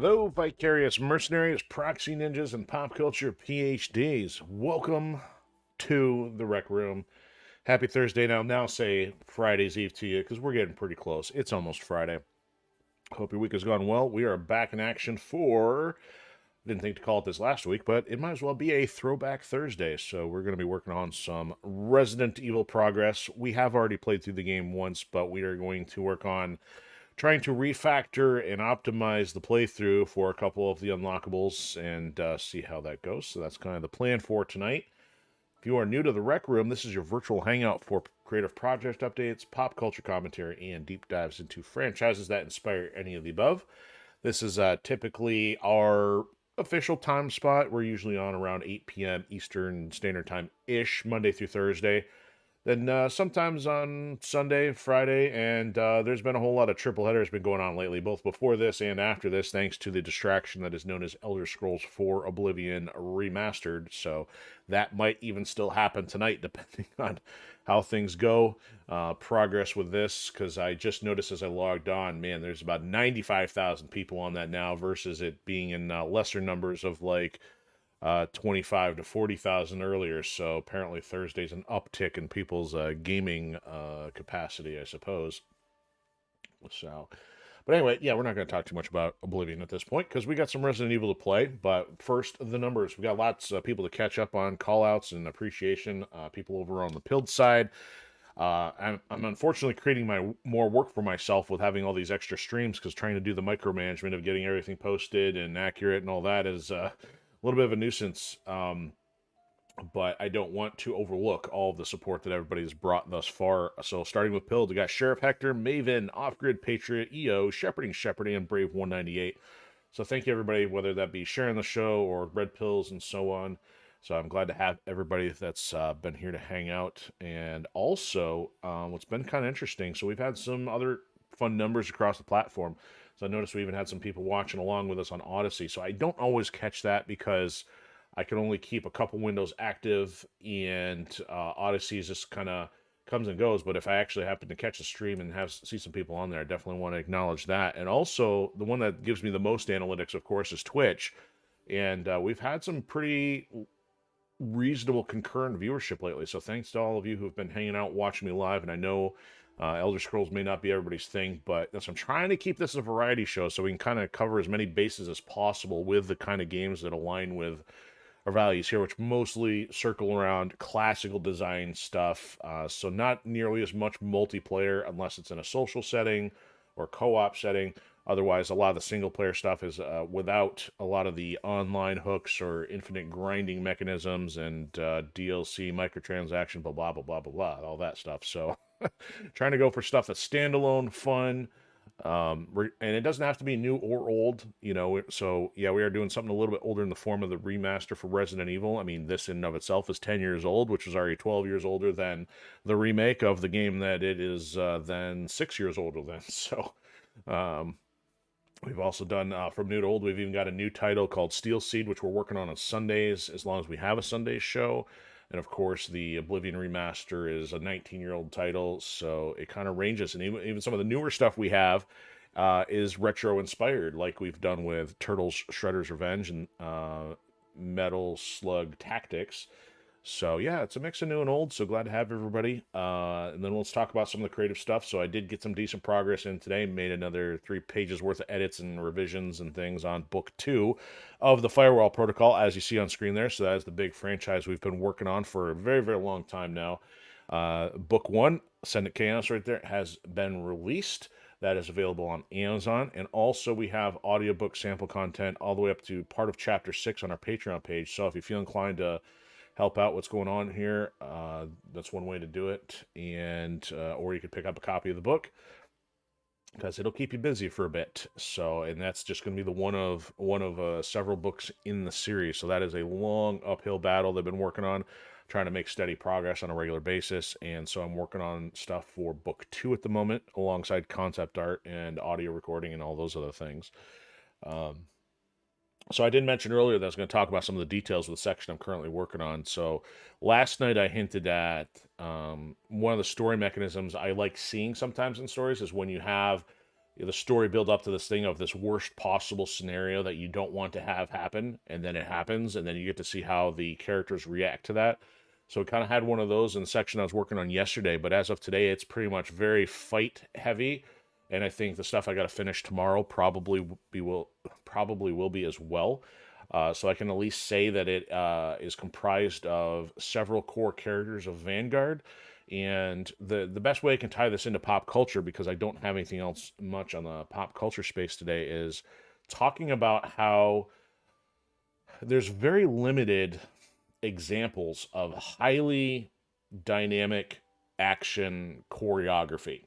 Hello, vicarious mercenaries, proxy ninjas, and pop culture PhDs. Welcome to the Rec Room. Happy Thursday. Now say Friday's Eve to you because we're getting pretty close. It's almost Friday. Hope your week has gone well. We are back in action for, didn't think to call it this last week, but it might as well be a throwback Thursday. So we're going to be working on some Resident Evil progress. We have already played through the game once, but we are going to work on trying to refactor and optimize the playthrough for a couple of the unlockables and see how that goes. So that's kind of the plan for tonight. If you are new to the Rec Room, this is your virtual hangout for creative project updates, pop culture commentary, and deep dives into franchises that inspire any of the above. This is typically our official time spot. We're usually on around 8 p.m. Eastern Standard Time-ish, Monday through Thursday. Then sometimes on Sunday, Friday, and there's been a whole lot of triple headers been going on lately, both before this and after this, thanks to the distraction that is known as Elder Scrolls 4 Oblivion Remastered. So that might even still happen tonight, depending on how things go. Progress with this, because I just noticed as I logged on, man, there's about 95,000 people on that now versus it being in lesser numbers of like 25 to 40,000 earlier. So apparently Thursday's an uptick in people's gaming capacity, I suppose. So, but anyway, yeah, we're not going to talk too much about Oblivion at this point because we got some Resident Evil to play. But first, the numbers. We got lots of people to catch up on, call outs and appreciation. People over on the Pilled side. I'm unfortunately creating more work for myself with having all these extra streams because trying to do the micromanagement of getting everything posted and accurate and all that is a little bit of a nuisance, but I don't want to overlook all of the support that everybody's brought thus far. So starting with Pilled, we got Sheriff Hector, Maven, Off-Grid Patriot, EO, Shepherding, and Brave 198. So thank you everybody, whether that be sharing the show or Red Pills and so on. So I'm glad to have everybody that's been here to hang out. And also, what's been kind of interesting, so we've had some other fun numbers across the platform. So I noticed we even had some people watching along with us on Odysee. So I don't always catch that because I can only keep a couple windows active and Odysee just kind of comes and goes. But if I actually happen to catch a stream and see some people on there, I definitely want to acknowledge that. And also the one that gives me the most analytics, of course, is Twitch. And we've had some pretty reasonable concurrent viewership lately. So thanks to all of you who've been hanging out, watching me live. And I know Elder Scrolls may not be everybody's thing, but I'm trying to keep this a variety show so we can kind of cover as many bases as possible with the kind of games that align with our values here, which mostly circle around classical design stuff. So not nearly as much multiplayer unless it's in a social setting or co-op setting. Otherwise, a lot of the single-player stuff is without a lot of the online hooks or infinite grinding mechanisms and DLC, microtransaction, blah, blah, blah, blah, blah, blah, all that stuff. So trying to go for stuff that's standalone, fun, and it doesn't have to be new or old, so yeah, we are doing something a little bit older in the form of the remaster for Resident Evil. I mean, this in and of itself is 10 years old, which is already 12 years older than the remake of the game that it is then 6 years older than. So we've also done from new to old. We've even got a new title called Steel Seed, which we're working on Sundays as long as we have a Sunday show. And of course, the Oblivion Remaster is a 19-year-old title, so it kind of ranges. And even some of the newer stuff we have is retro-inspired, like we've done with Turtles Shredder's Revenge and Metal Slug Tactics. So yeah, it's a mix of new and old, so glad to have everybody. And then let's talk about some of the creative stuff. So I did get some decent progress in today, made another 3 pages worth of edits and revisions and things on Book 2 of the Firewall Protocol, as you see on screen there. So that is the big franchise we've been working on for a very, very long time now. Book 1, Ascendant Chaos right there, has been released. That is available on Amazon. And also we have audiobook sample content all the way up to part of Chapter 6 on our Patreon page. So if you feel inclined to help out what's going on here, that's one way to do it. And or you could pick up a copy of the book because it'll keep you busy for a bit. So, and that's just going to be the one of several books in the series. So that is a long uphill battle they've been working on, trying to make steady progress on a regular basis. And so I'm working on stuff for Book 2 at the moment, alongside concept art and audio recording and all those other things. So I did mention earlier that I was going to talk about some of the details of the section I'm currently working on. So last night I hinted at one of the story mechanisms I like seeing sometimes in stories is when you have the story build up to this thing of this worst possible scenario that you don't want to have happen, and then it happens, and then you get to see how the characters react to that. So it kind of had one of those in the section I was working on yesterday, but as of today, it's pretty much very fight heavy, and I think the stuff I got to finish tomorrow probably will be as well. So I can at least say that it is comprised of several core characters of Vanguard, and the best way I can tie this into pop culture, because I don't have anything else much on the pop culture space today, is talking about how there's very limited examples of highly dynamic action choreography.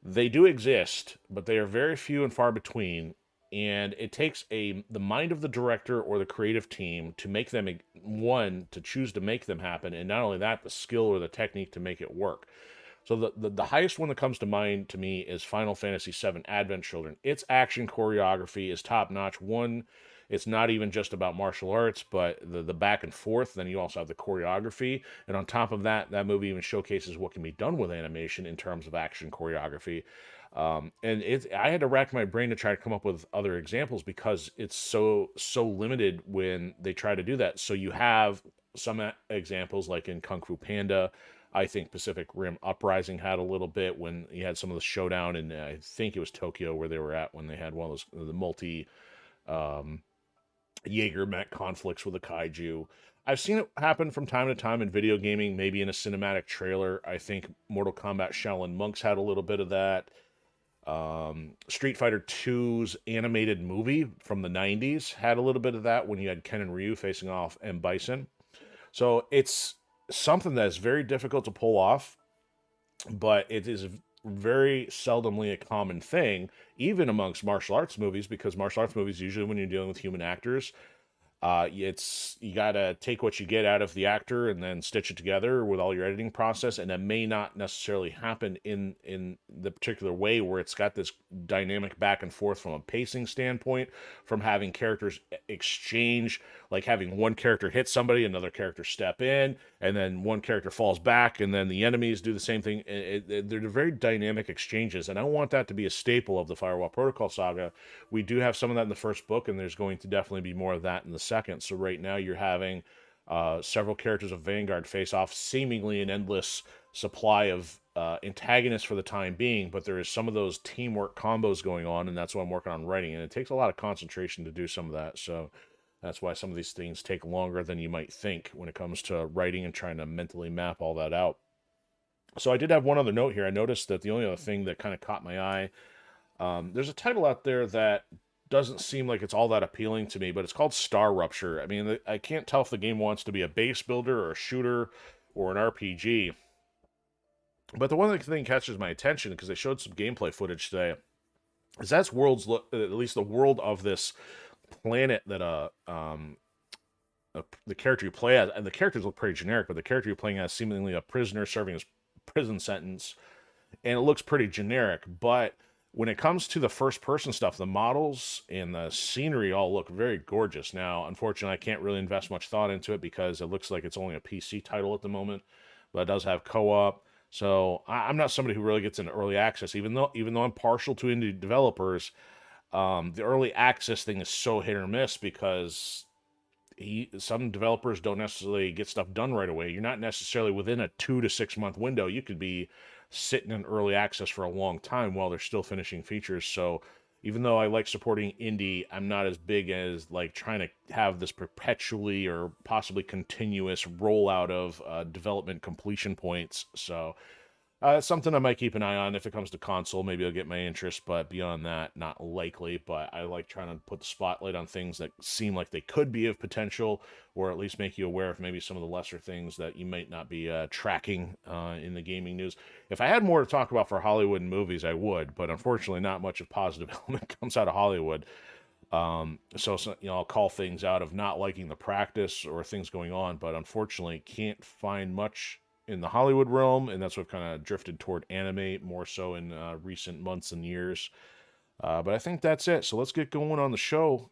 They do exist, but they are very few and far between, and it takes the mind of the director or the creative team to make them one to choose to make them happen, and not only that, the skill or the technique to make it work. So the highest one that comes to mind to me is Final Fantasy VII Advent Children. Its action choreography is top notch. One, it's not even just about martial arts, but the back and forth. Then you also have the choreography, and on top of that, that movie even showcases what can be done with animation in terms of action choreography. And I had to rack my brain to try to come up with other examples because it's so limited when they try to do that. So you have some examples like in Kung Fu Panda. I think Pacific Rim Uprising had a little bit when you had some of the showdown, and I think it was Tokyo where they were at when they had one of those the multi um, Jaeger mech conflicts with a kaiju. I've seen it happen from time to time in video gaming, maybe in a cinematic trailer. I think Mortal Kombat Shaolin Monks had a little bit of that. Street Fighter 2's animated movie from the 90s had a little bit of that when you had Ken and Ryu facing off M. Bison. So it's something that is very difficult to pull off, but it is very seldomly a common thing, even amongst martial arts movies, because martial arts movies, usually when you're dealing with human actors, it's you gotta take what you get out of the actor and then stitch it together with all your editing process, and that may not necessarily happen in the particular way where it's got this dynamic back and forth from a pacing standpoint, from having characters exchange, like having one character hit somebody, another character step in, and then one character falls back, and then the enemies do the same thing. They're very dynamic exchanges, and I want that to be a staple of the Firewall Protocol saga. We do have some of that in the first book, and there's going to definitely be more of that in the second. So right now you're having several characters of Vanguard face off seemingly an endless supply of antagonists for the time being, but there is some of those teamwork combos going on, and that's what I'm working on writing, and it takes a lot of concentration to do some of that. So that's why some of these things take longer than you might think when it comes to writing and trying to mentally map all that out. So I did have one other note here. I noticed that the only other thing that kind of caught my eye, there's a title out there that doesn't seem like it's all that appealing to me, but it's called Star Rupture. I mean, I can't tell if the game wants to be a base builder or a shooter or an RPG. But the one thing catches my attention, because they showed some gameplay footage today, is that's at least the world of this planet that the character you play as, and the characters look pretty generic, but the character you're playing as seemingly a prisoner serving his prison sentence, and it looks pretty generic. But when it comes to the first person stuff, the models and the scenery all look very gorgeous. Now, unfortunately, I can't really invest much thought into it because it looks like it's only a PC title at the moment, but it does have co-op. So I'm not somebody who really gets into early access, even though I'm partial to indie developers. The early access thing is so hit or miss because some developers don't necessarily get stuff done right away. You're not necessarily within a 2 to 6 month window. You could be sitting in early access for a long time while they're still finishing features. So even though I like supporting indie, I'm not as big as like trying to have this perpetually or possibly continuous rollout of development completion points. So it's something I might keep an eye on. If it comes to console, maybe I'll get my interest, but beyond that, not likely. But I like trying to put the spotlight on things that seem like they could be of potential, or at least make you aware of maybe some of the lesser things that you might not be tracking in the gaming news. If I had more to talk about for Hollywood and movies, I would, but unfortunately, not much of positive element comes out of Hollywood. So I'll call things out of not liking the practice or things going on, but unfortunately, can't find much in the Hollywood realm, and that's what kind of drifted toward anime more so in recent months and years. But I think that's it. So let's get going on the show.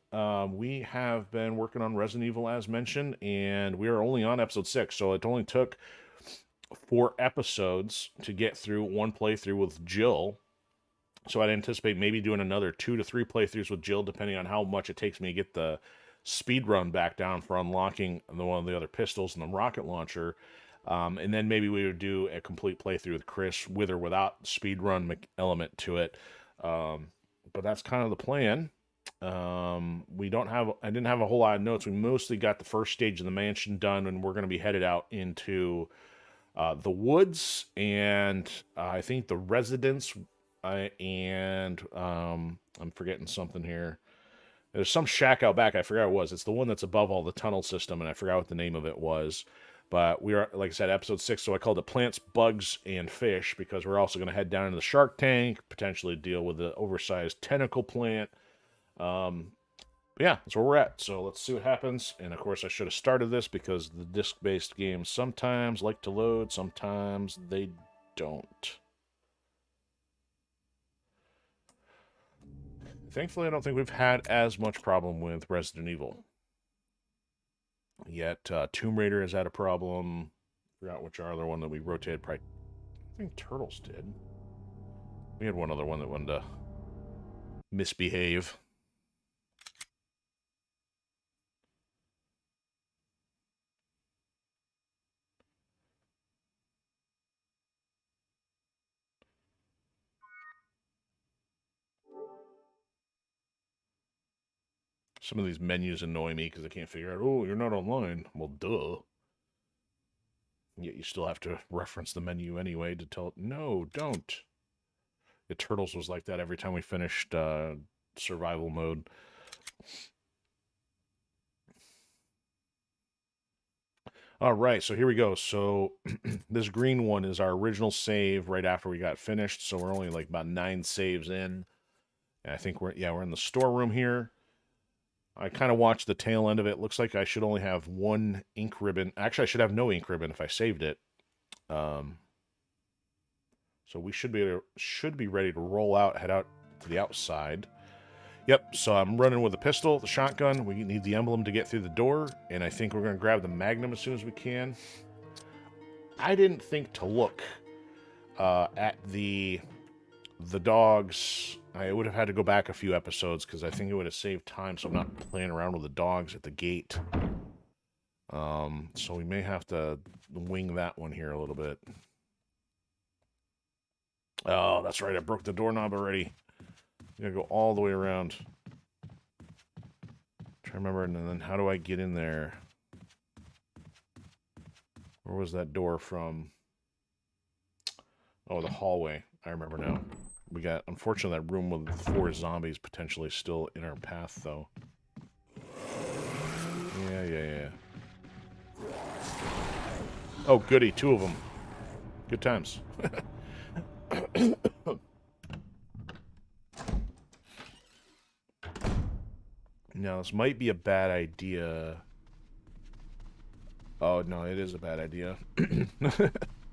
We have been working on Resident Evil, as mentioned, and we are only on episode 6, so it only took 4 episodes to get through one playthrough with Jill. So I'd anticipate maybe doing another 2 to 3 playthroughs with Jill, depending on how much it takes me to get the speed run back down for unlocking one of the other pistols and the rocket launcher. And then maybe we would do a complete playthrough with Chris, with or without speed run element to it. But that's kind of the plan. I didn't have a whole lot of notes. We mostly got the first stage of the mansion done, and we're going to be headed out into the woods and I think the residence. And I'm forgetting something here. There's some shack out back. I forgot what it was. It's the one that's above all the tunnel system, and I forgot what the name of it was. But we are, like I said, episode 6, so I called it Plants, Bugs, and Fish, because we're also going to head down into the shark tank, potentially deal with the oversized tentacle plant. Yeah, that's where we're at. So let's see what happens. And of course, I should have started this because the disc-based games sometimes like to load, sometimes they don't. Thankfully, I don't think we've had as much problem with Resident Evil. Yet, Tomb Raider has had a problem. Forgot which other one that we rotated. Probably, I think Turtles did. We had one other one that wanted to misbehave. Some of these menus annoy me because I can't figure out, oh, you're not online. Well, duh. Yet you still have to reference the menu anyway to tell it, no, don't. The Turtles was like that every time we finished survival mode. All right, so here we go. So this green one is our original save right after we got finished. So we're only like about 9 saves in. And I think we're in the storeroom here. I kind of watched the tail end of it. Looks like I should only have 1 ink ribbon. Actually, I should have no ink ribbon if I saved it. So we should be ready to roll out, head out to the outside. Yep, so I'm running with a pistol, the shotgun. We need the emblem to get through the door, and I think we're going to grab the Magnum as soon as we can. I didn't think to look at the dogs. I would have had to go back a few episodes because I think it would have saved time, so I'm not playing around with the dogs at the gate. So we may have to wing that one here a little bit. Oh, that's right, I broke the doorknob already. I'm gonna go all the way around. Try to remember, and then how do I get in there? Where was that door from? Oh, the hallway. I remember now. We got, unfortunately, that room with 4 zombies potentially still in our path, though. Yeah. Oh, goody, 2 of them. Good times. Now, this might be a bad idea. Oh, no, it is a bad idea.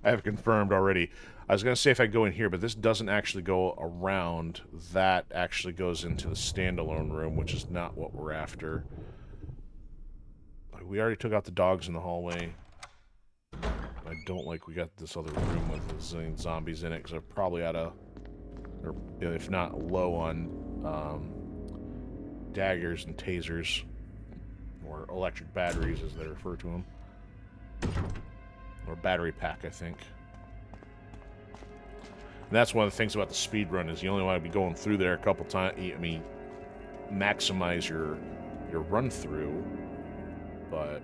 I have confirmed already. I was going to say if I go in here, but this doesn't actually go around. That actually goes into the standalone room, which is not what we're after. We already took out the dogs in the hallway. I don't like we got this other room with a zillion zombies in it, because I'm probably out of, or if not low on daggers and tasers, or electric batteries as they refer to them. Or battery pack, I think. And that's one of the things about the speed run is you only want to be going through there a couple times. I mean, maximize your run through. But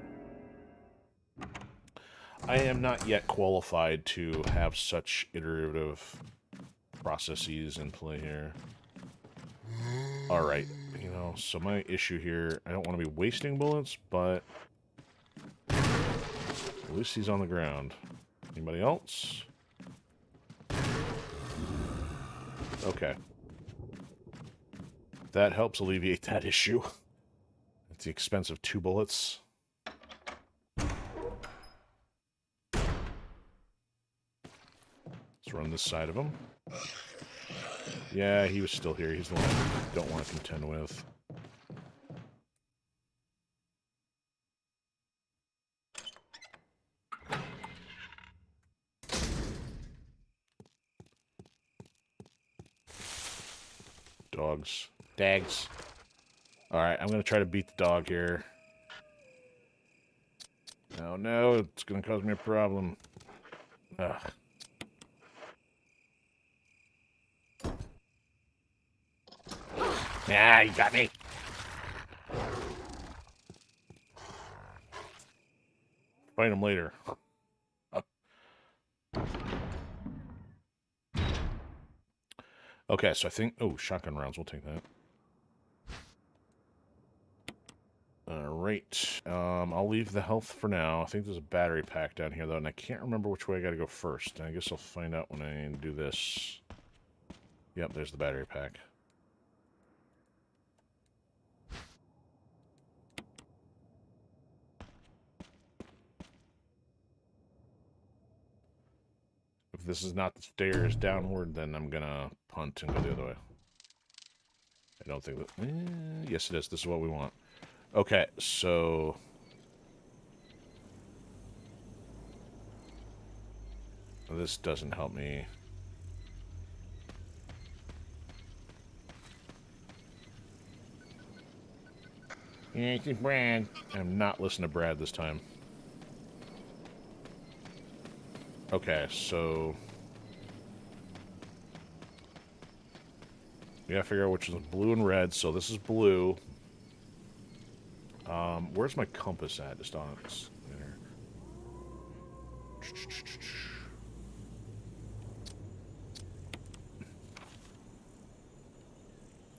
I am not yet qualified to have such iterative processes in play here. All right, you know. So my issue here, I don't want to be wasting bullets, but at least he's on the ground. Anybody else? Okay. That helps alleviate that issue. At the expense of 2 bullets. Let's run this side of him. Yeah, he was still here. He's the one I don't want to contend with. Dogs. Dags. Alright, I'm going to try to beat the dog here. Oh no, it's going to cause me a problem. Ugh. Ah, you got me. Fight him later. Okay, so I think... Oh, shotgun rounds. We'll take that. Alright. I'll leave the health for now. I think there's a battery pack down here, though, and I can't remember which way I gotta go first. I guess I'll find out when I do this. Yep, there's the battery pack. If this is not the stairs downward, then I'm gonna punt and go the other way. I don't think that... yes, it is. This is what we want. Okay, so... this doesn't help me. Brad. I'm not listening to Brad this time. Okay, so... we gotta figure out which is blue and red, so this is blue. Where's my compass at? Just on there.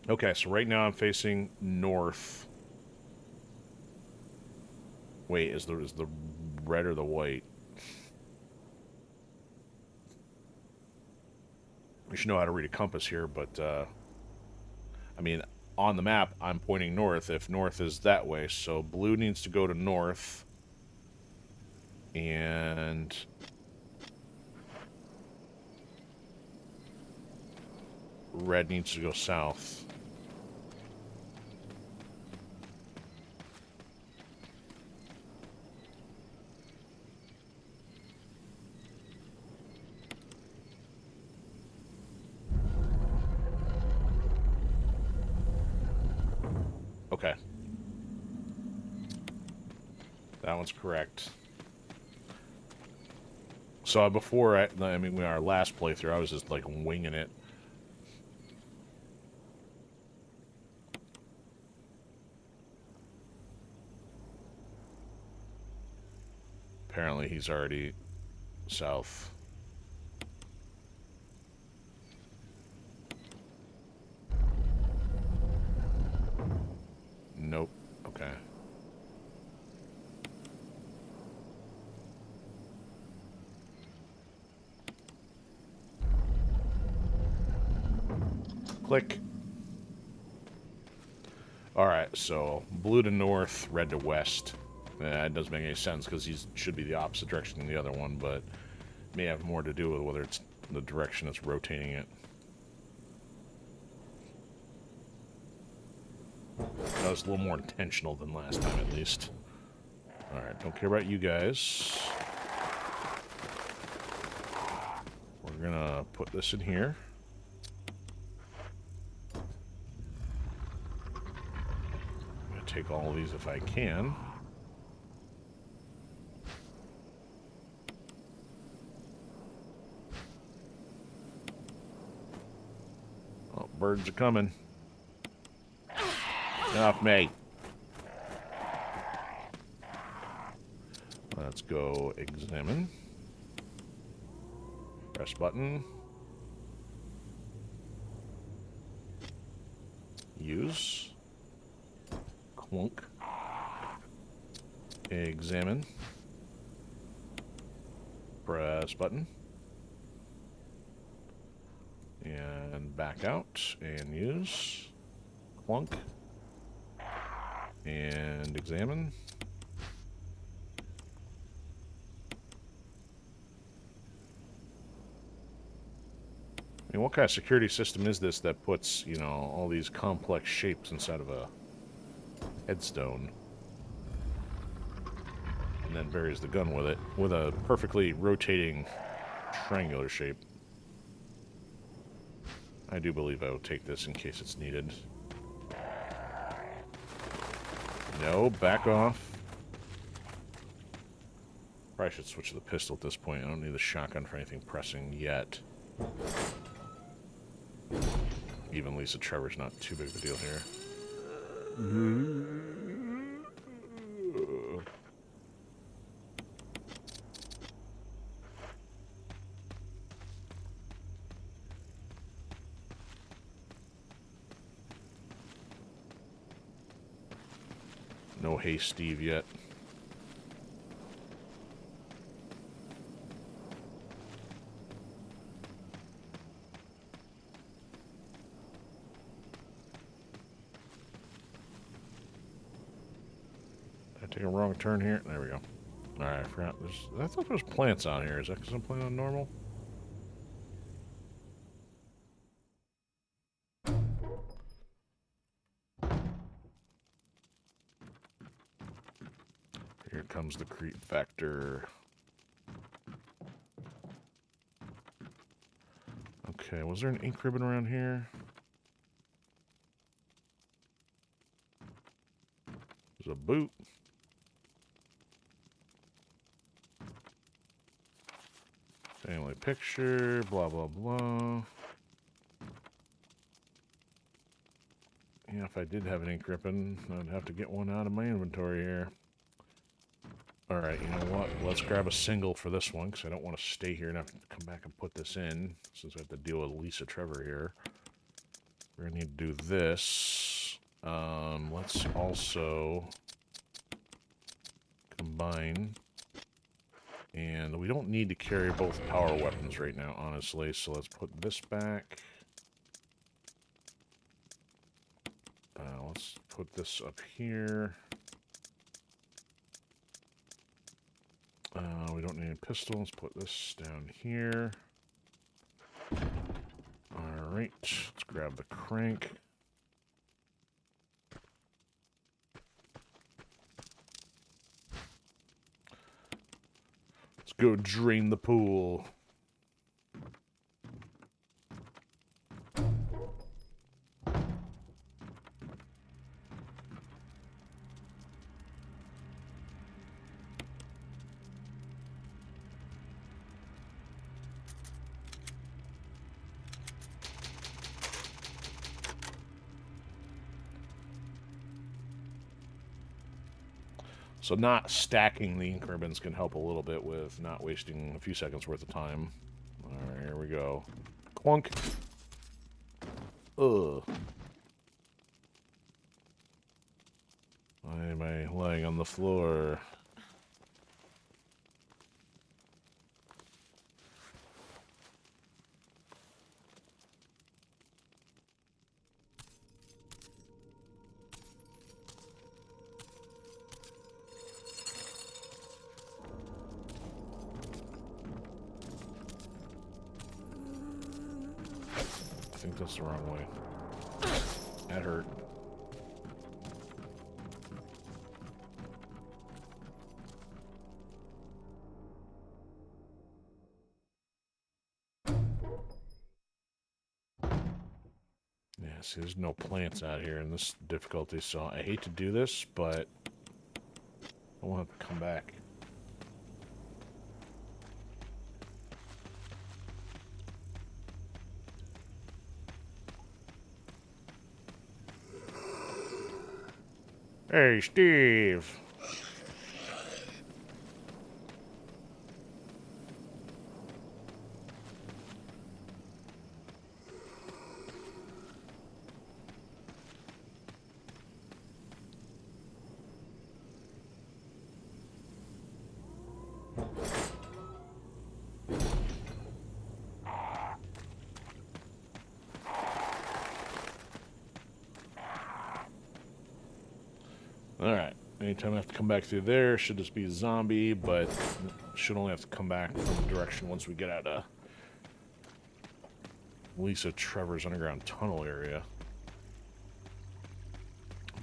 Okay, so right now I'm facing north. Wait, is the red or the white? I should know how to read a compass here, but I mean, on the map, I'm pointing north. If north is that way, so blue needs to go to north, and red needs to go south. Okay. That one's correct. So before, I mean, our last playthrough, I was just, like, winging it. Apparently, he's already south. Nope. Okay. Click. Alright, so blue to north, red to west. It doesn't make any sense because he should be the opposite direction than the other one, but it may have more to do with whether it's the direction that's rotating it. That was a little more intentional than last time, at least. Alright, don't care about you guys. We're gonna put this in here. I'm gonna take all of these if I can. Oh, birds are coming. Off me. Let's go examine. Press button. Use. Clunk. Examine. Press button. And back out and use. Clunk. And examine. I mean, what kind of security system is this that puts, you know, all these complex shapes inside of a headstone? And then buries the gun with it, with a perfectly rotating triangular shape. I do believe I will take this in case it's needed. No, back off. Probably should switch to the pistol at this point. I don't need the shotgun for anything pressing yet. Even Lisa Trevor's not too big of a deal here. No Hey Steve yet. Take a wrong turn here. There we go. Alright, I forgot. I thought there was plants on here. Is that because I'm playing on normal? Here comes the creep factor. Okay, was there an ink ribbon around here? There's a boot. Family picture, blah, blah, blah. Yeah, if I did have an ink ribbon, I'd have to get one out of my inventory here. Alright, you know what? Let's grab a single for this one, because I don't want to stay here and have to come back and put this in, since I have to deal with Lisa Trevor here. We're going to need to do this. Let's also combine. And we don't need to carry both power weapons right now, honestly, so let's put this back. Let's put this up here. We don't need a pistol. Let's put this down here. Alright, let's grab the crank. Let's go drain the pool. So not stacking the ink ribbons can help a little bit with not wasting a few seconds worth of time. Alright, here we go. Clunk. Ugh. Why am I laying on the floor? I think that's the wrong way. That hurt. Yeah, see, there's no plants out here in this difficulty, so I hate to do this, but I want to come back. Hey, Steve. Alright, anytime I have to come back through there, should just be a zombie, but should only have to come back from the direction once we get out of Lisa Trevor's underground tunnel area.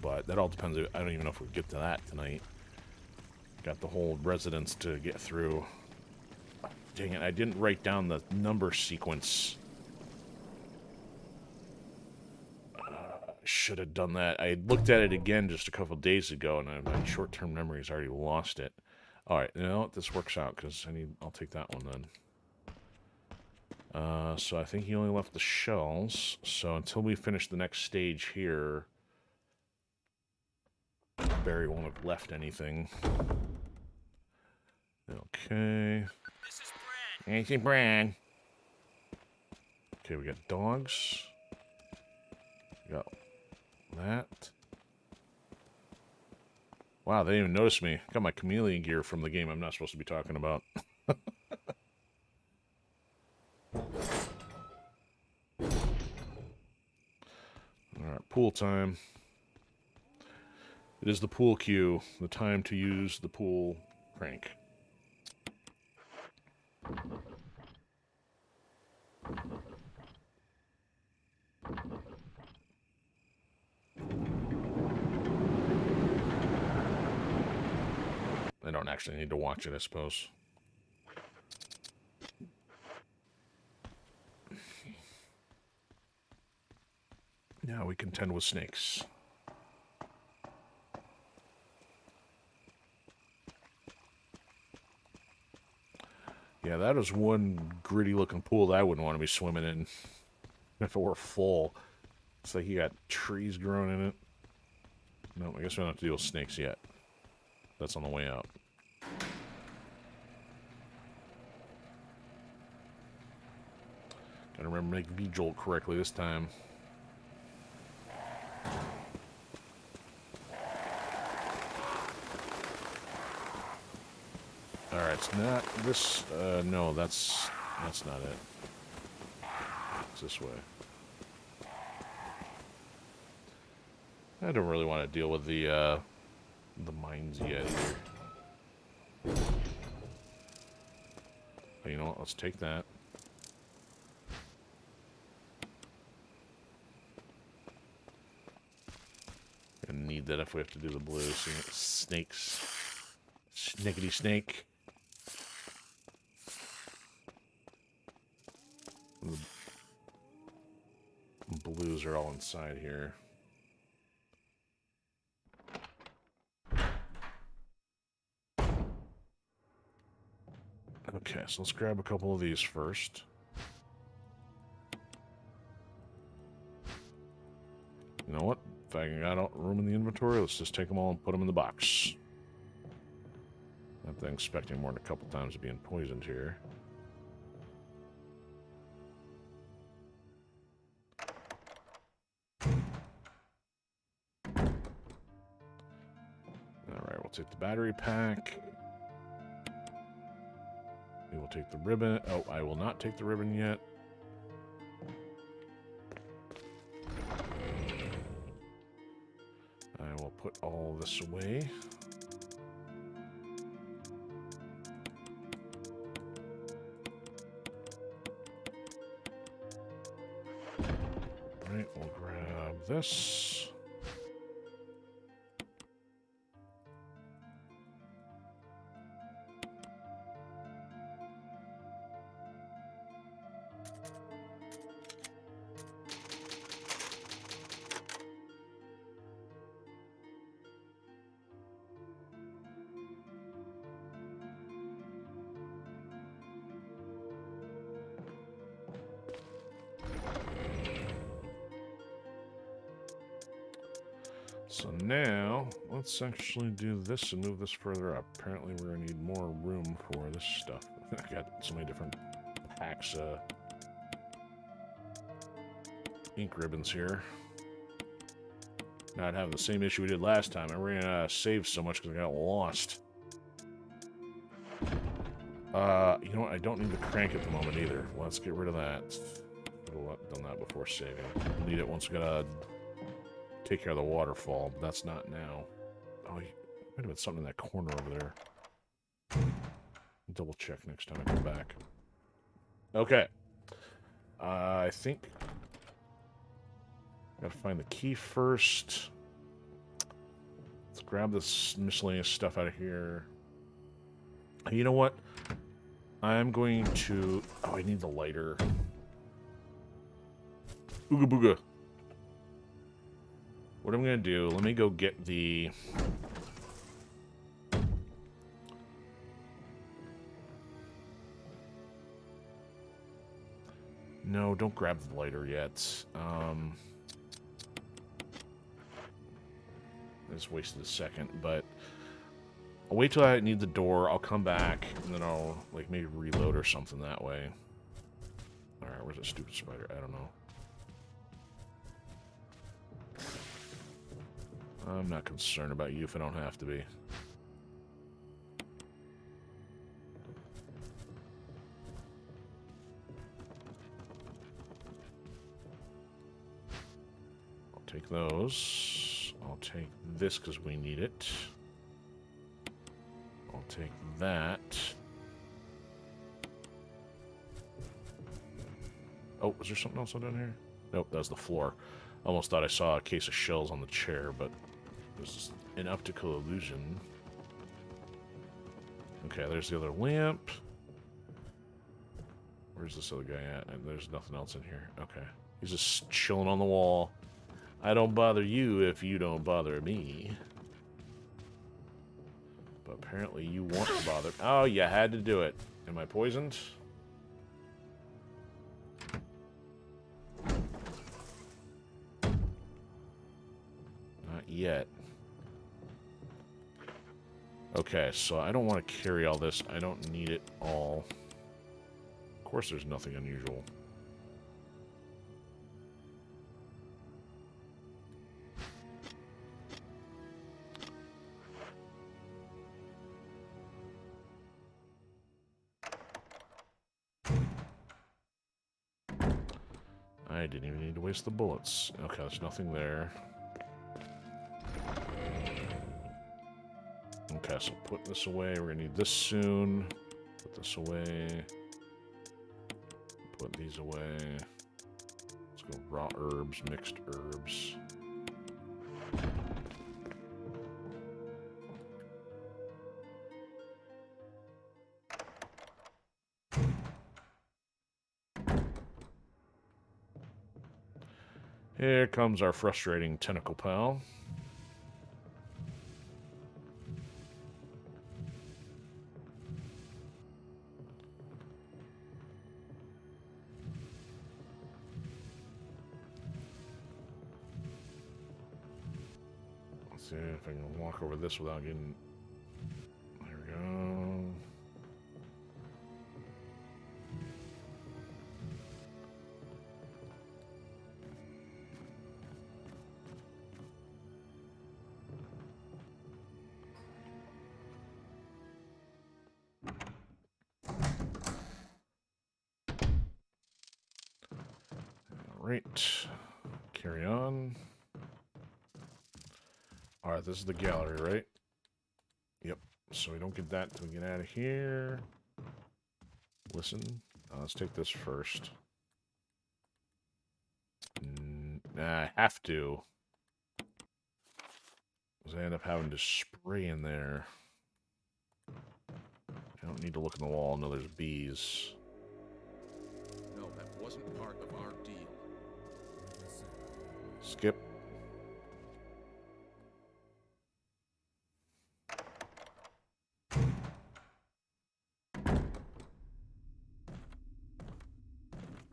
But that all depends. I don't even know if we get to that tonight. Got the whole residence to get through. Dang it, I didn't write down the number sequence. should have done that. I looked at it again just a couple of days ago, and my short-term memory's already lost it. All right, you know what? This works out because I'll take that one then. So I think he only left the shells. So until we finish the next stage here, Barry won't have left anything. Okay. This is Brad. Hey, Brad. Okay, we got dogs. We got that. Wow, they didn't even notice me. Got my chameleon gear from the game I'm not supposed to be talking about. Alright, pool time. It is the pool cue. The time to use the pool crank. I don't actually need to watch it, I suppose. Now we contend with snakes. Yeah, that is one gritty looking pool that I wouldn't want to be swimming in if it were full. It's like you got trees growing in it. No, I guess we don't have to deal with snakes yet. That's on the way out. Gotta remember to make V-Jolt correctly this time. Alright, it's not this, no, that's not it. It's this way. I don't really want to deal with the mines yet either. But you know what, let's take that. Gonna need that if we have to do the blue. So snakes. Snickety snake. The blues are all inside here. Okay, so let's grab a couple of these first. You know what? If I got room in the inventory, let's just take them all and put them in the box. Not expecting more than a couple times of being poisoned here. Alright, we'll take the battery pack. We will take the ribbon. Oh, I will not take the ribbon yet. I will put all this away. Alright, we'll grab this. So now, let's actually do this and move this further up. Apparently we're going to need more room for this stuff. I got so many different packs of ink ribbons here. Not having the same issue we did last time. I ran out of saves so much because I got lost. You know what? I don't need the crank at the moment either. Let's get rid of that. Could have done that before saving. We'll need it once we gotta take care of the waterfall, but that's not now. Oh, might have been something in that corner over there. Double check next time I come back. Okay. I think gotta find the key first. Let's grab this miscellaneous stuff out of here. You know what? I'm going to... Oh, I need the lighter. Ooga booga. what I'm going to do, let me go get the... No, don't grab the lighter yet. I just wasted a second, but I'll wait till I need the door. I'll come back, and then I'll, like, maybe reload or something that way. Alright, where's that stupid spider? I don't know. I'm not concerned about you if I don't have to be. I'll take those. I'll take this because we need it. I'll take that. Oh, is there something else down here? Nope, that's the floor. Almost thought I saw a case of shells on the chair, but it was just an optical illusion. Okay, there's the other lamp. Where's this other guy at? And there's nothing else in here. Okay. He's just chilling on the wall. I don't bother you if you don't bother me. But apparently you want to bother... Oh, you had to do it. Am I poisoned? Not yet. Okay, so I don't want to carry all this. I don't need it all. Of course there's nothing unusual. I didn't even need to waste the bullets. Okay, there's nothing there. Okay, so put this away. We're gonna need this soon. Put this away. Put these away. Let's go raw herbs, mixed herbs. Here comes our frustrating tentacle pal. Let's see if I can walk over this without getting... There we go. Alright, carry on. Alright, this is the gallery, right? Yep, so we don't get that until we get out of here. Listen, let's take this first. I have to. Because I end up having to spray in there. I don't need to look in the wall. No, there's bees. No, that wasn't part of our deal. Skip.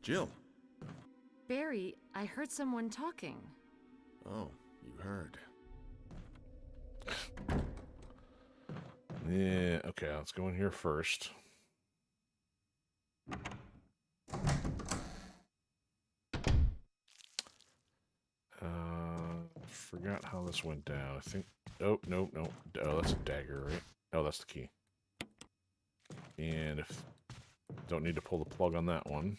Jill. Barry, I heard someone talking. Oh, you heard. Yeah, okay, let's go in here first. Forgot how this went down. I think... Oh, no, no. Oh, that's a dagger, right? Oh, that's the key. And if... Don't need to pull the plug on that one.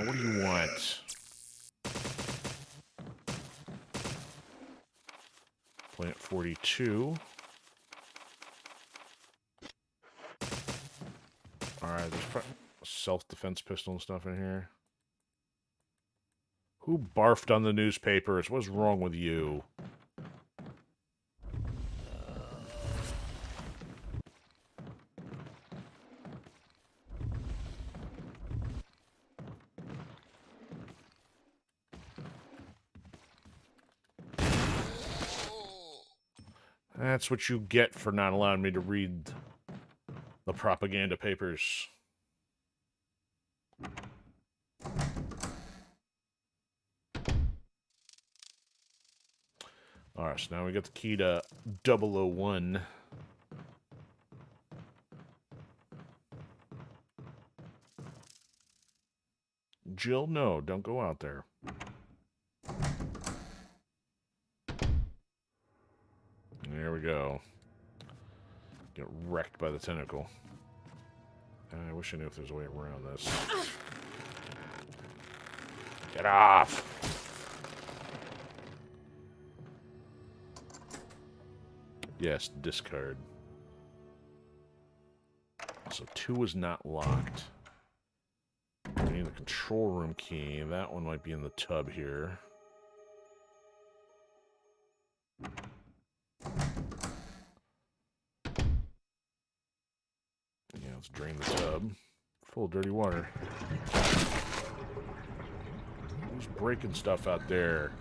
What do you want? Plant 42. Alright, there's probably self-defense pistol and stuff in here. Who barfed on the newspapers? What's wrong with you? That's what you get for not allowing me to read the propaganda papers. Alright, so now we got the key to 001. Jill, no, don't go out there. There we go. Get wrecked by the tentacle. I wish I knew if there's a way around this. Get off! Yes, discard. So 2 is not locked. We need the control room key. That one might be in the tub here. Yeah, let's drain the tub. Full of dirty water. Who's breaking stuff out there?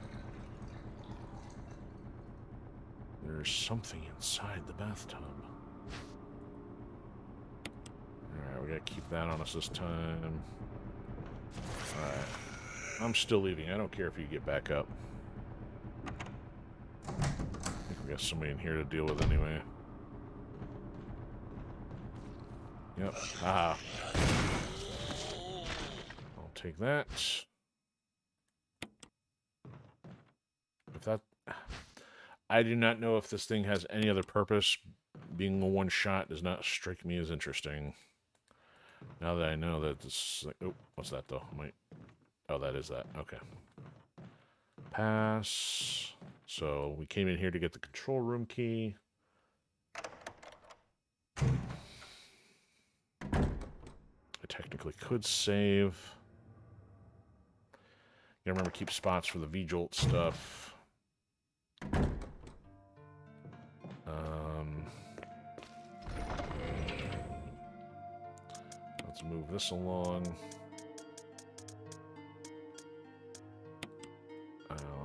There's something inside the bathtub. Alright, we gotta keep that on us this time. Alright. I'm still leaving. I don't care if you get back up. I think we got somebody in here to deal with anyway. Yep. Haha. I'll take that. If that... I do not know if this thing has any other purpose. Being a one-shot does not strike me as interesting. Now that I know that this... Like, oh, what's that, though? Oh, that is that. Okay. Pass. So, we came in here to get the control room key. I technically could save. Gotta remember to keep spots for the V-Jolt stuff. Let's move this along.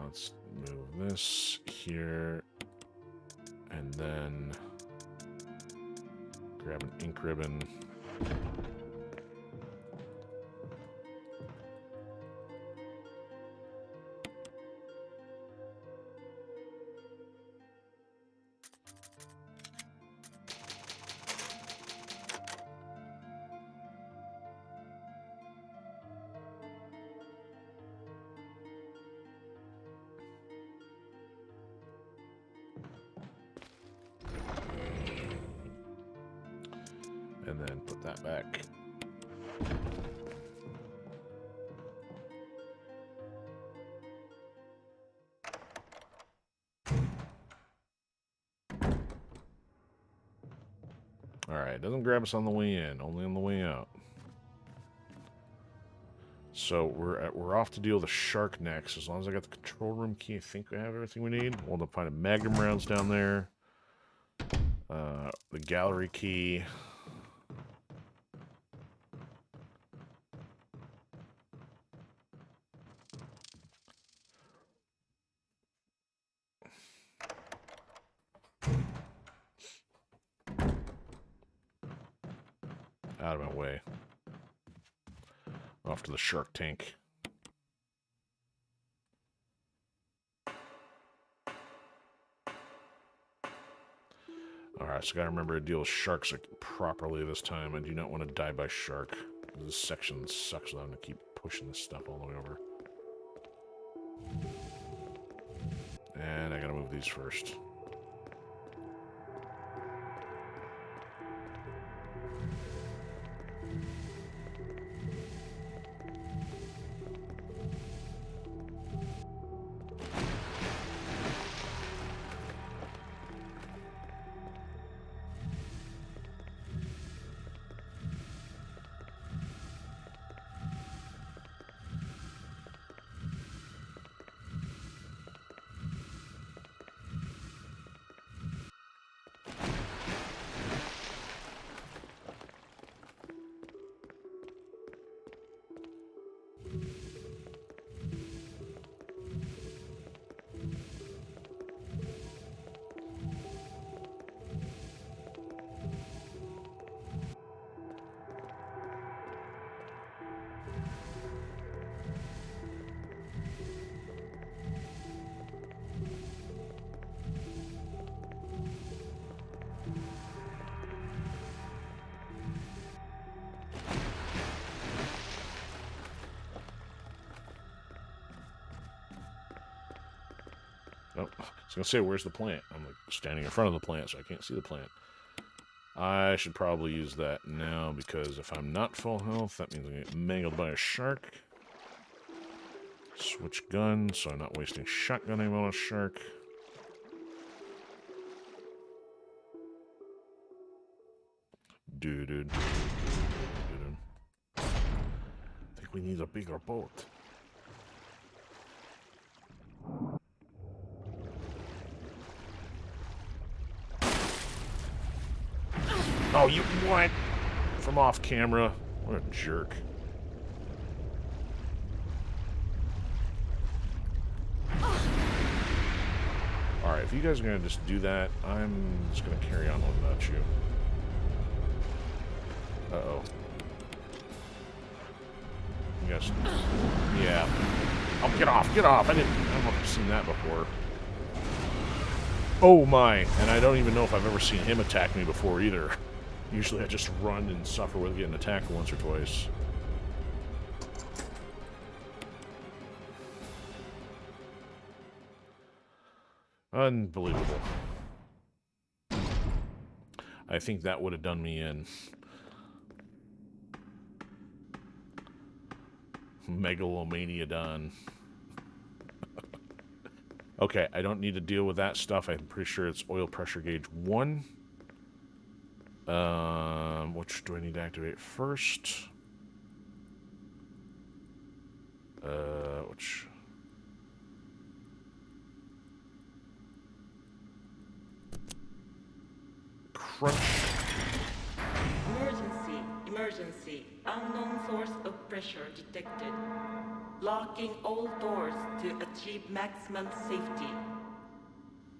Let's move this here. And then grab an ink ribbon. And then put that back. Alright, doesn't grab us on the way in, only on the way out. So we're off to deal with the shark next. As long as I got the control room key, I think we have everything we need. We'll find a magnum rounds down there. The gallery key. Out of my way. Off to the shark tank. Alright, so gotta remember to deal with sharks properly this time. I do not want to die by shark. This section sucks without having to keep pushing this stuff all the way over. And I gotta move these first. Oh, I was gonna say, where's the plant? I'm like standing in front of the plant, so I can't see the plant. I should probably use that now, because if I'm not full health, that means I'm gonna get mangled by a shark. Switch guns, so I'm not wasting shotgun ammo on a shark. Dude. I think we need a bigger boat. Oh, you what? From off camera. What a jerk. Alright, if you guys are going to just do that, I'm just going to carry on without you. Uh-oh. You guys... Yeah. Oh, get off, get off! I don't know if I've seen that before. Oh my! And I don't even know if I've ever seen him attack me before either. Usually I just run and suffer with getting attacked once or twice. Unbelievable. I think that would have done me in. Megalomania done. Okay, I don't need to deal with that stuff. I'm pretty sure it's oil pressure gauge 1. Which do I need to activate first? Which... Crunch. Emergency. Unknown source of pressure detected. Locking all doors to achieve maximum safety.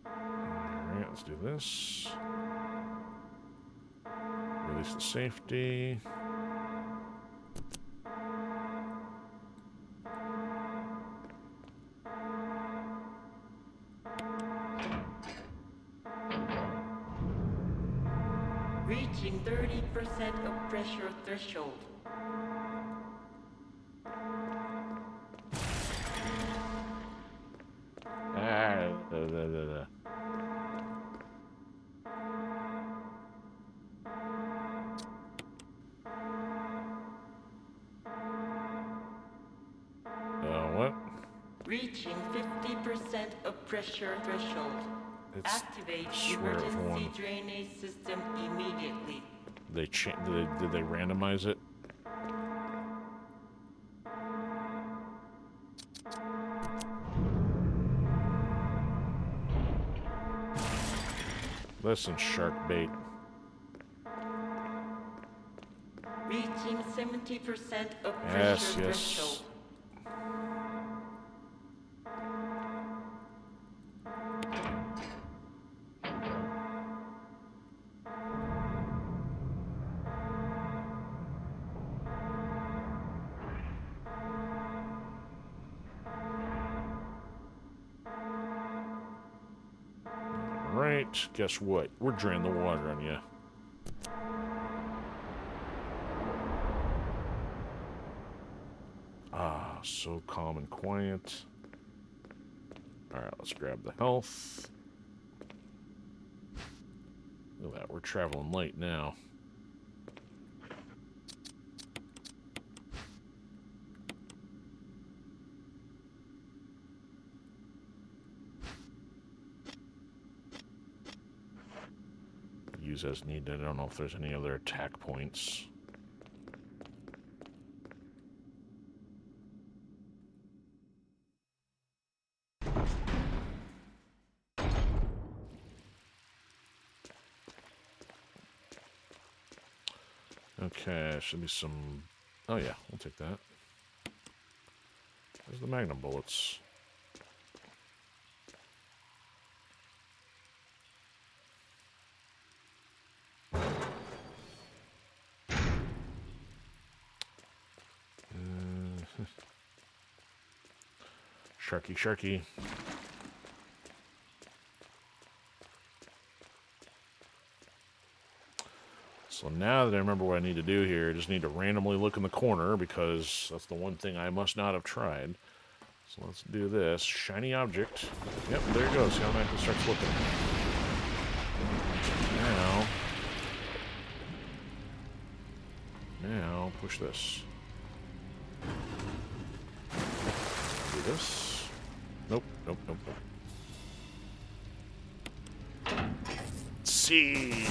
Alright, let's do this. Release the safety. Reaching 30% of pressure threshold. What? Reaching 50% of pressure threshold. Activate emergency drainage system immediately. Did they randomize it? Listen, shark bait. Reaching 70% of pressure threshold. Right, guess what? We're draining the water on you. Ah, so calm and quiet. Alright, let's grab the health. Look at that, we're traveling light now. Use as needed. I don't know if there's any other attack points. Okay, should be some... Oh yeah, we'll take that. There's the magnum bullets. Sharky, sharky. So now that I remember what I need to do here, I just need to randomly look in the corner, because that's the one thing I must not have tried. So let's do this. Shiny object. Yep, there it goes. See how nice it starts looking. Now, push this. Do this. Nope, nope, nope, nope. Seed!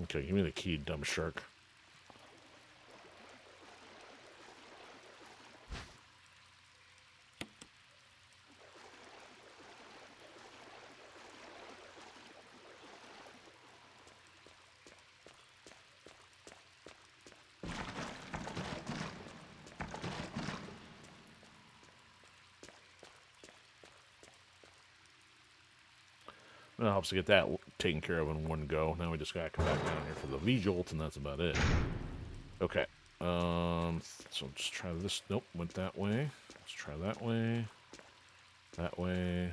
Okay, give me the key, dumb shark. It helps to get that taken care of in one go. Now we just gotta come back down here for the V-jolt, and that's about it. Okay. So just try this. Nope, went that way. Let's try that way. That way.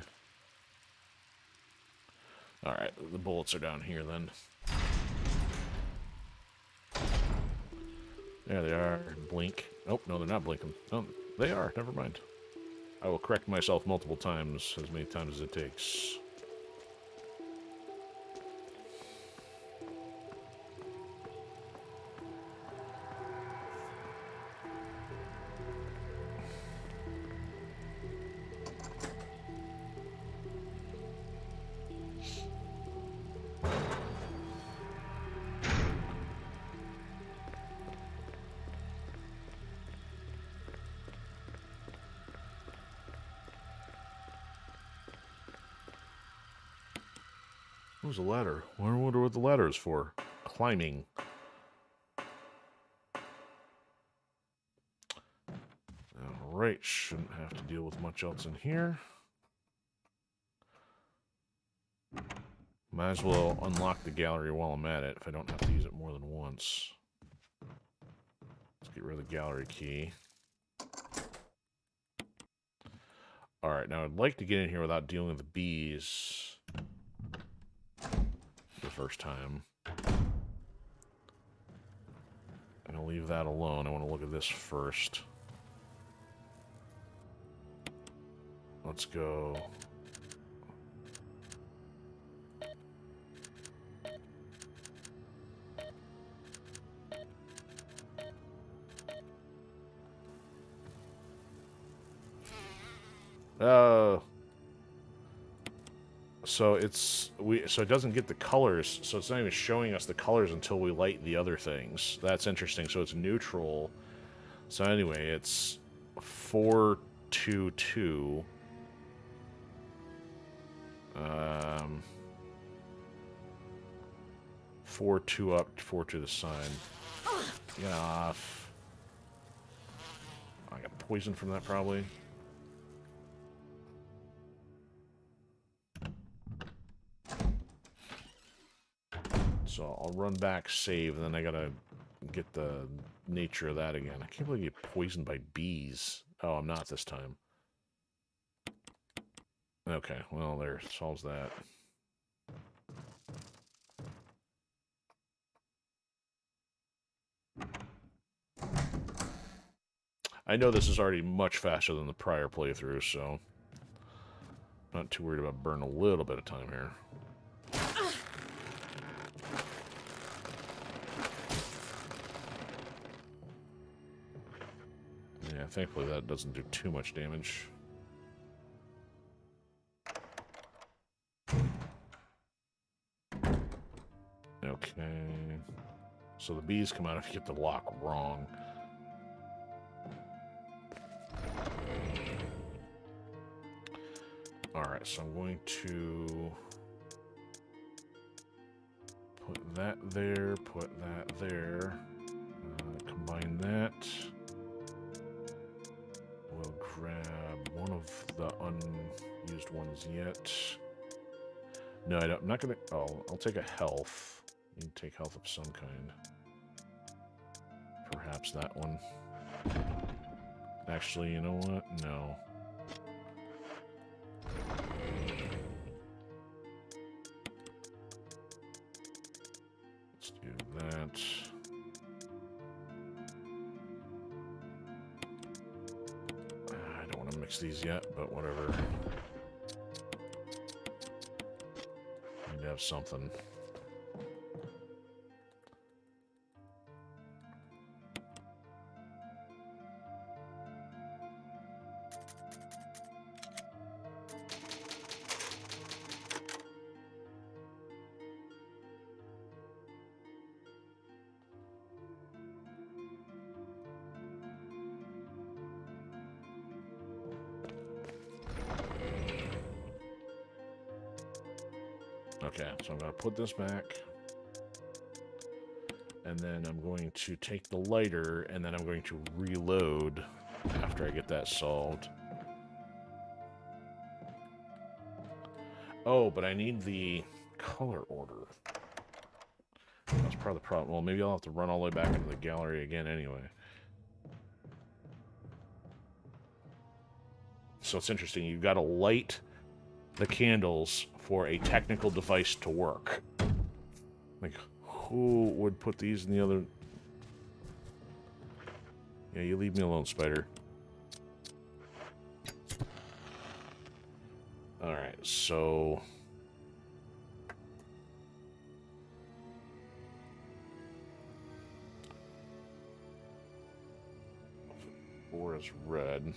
Alright, the bullets are down here then. There they are. Blink. Oh, no, they're not blinking. Oh, they are. Never mind. I will correct myself multiple times, as many times as it takes. Where's the ladder? I wonder what the ladder is for. Climbing. Alright, shouldn't have to deal with much else in here. Might as well unlock the gallery while I'm at it, if I don't have to use it more than once. Let's get rid of the gallery key. Alright, now I'd like to get in here without dealing with the bees the first time. I'm going to leave that alone. I want to look at this first. Let's go. So it doesn't get the colors, so it's not even showing us the colors until we light the other things. That's interesting. So it's neutral. So anyway, it's 422. 4-2 up, 4 to the side. Get off. I got poison from that probably. So I'll run back, save, and then I gotta get the nature of that again. I can't believe you get poisoned by bees. Oh, I'm not this time. Okay, well, there, solves that. I know this is already much faster than the prior playthrough, so not too worried about burning a little bit of time here. Yeah, thankfully that doesn't do too much damage. Okay. So the bees come out if you get the lock wrong. Alright, so I'm going to put that there, put that there, combine that. We'll grab one of the unused ones yet. No, I'm not going to... Oh, I'll take a health. You can take health of some kind. Perhaps that one. Actually, you know what? No. want... I don't want to mix these yet, but whatever. Need to have something. Okay, so I'm going to put this back. And then I'm going to take the lighter, and then I'm going to reload after I get that solved. Oh, but I need the color order. That's part of the problem. Well, maybe I'll have to run all the way back into the gallery again anyway. So it's interesting. You've got to light the candles for a technical device to work. Like, who would put these in the other... Yeah, you leave me alone, spider. Alright, so... Four is red.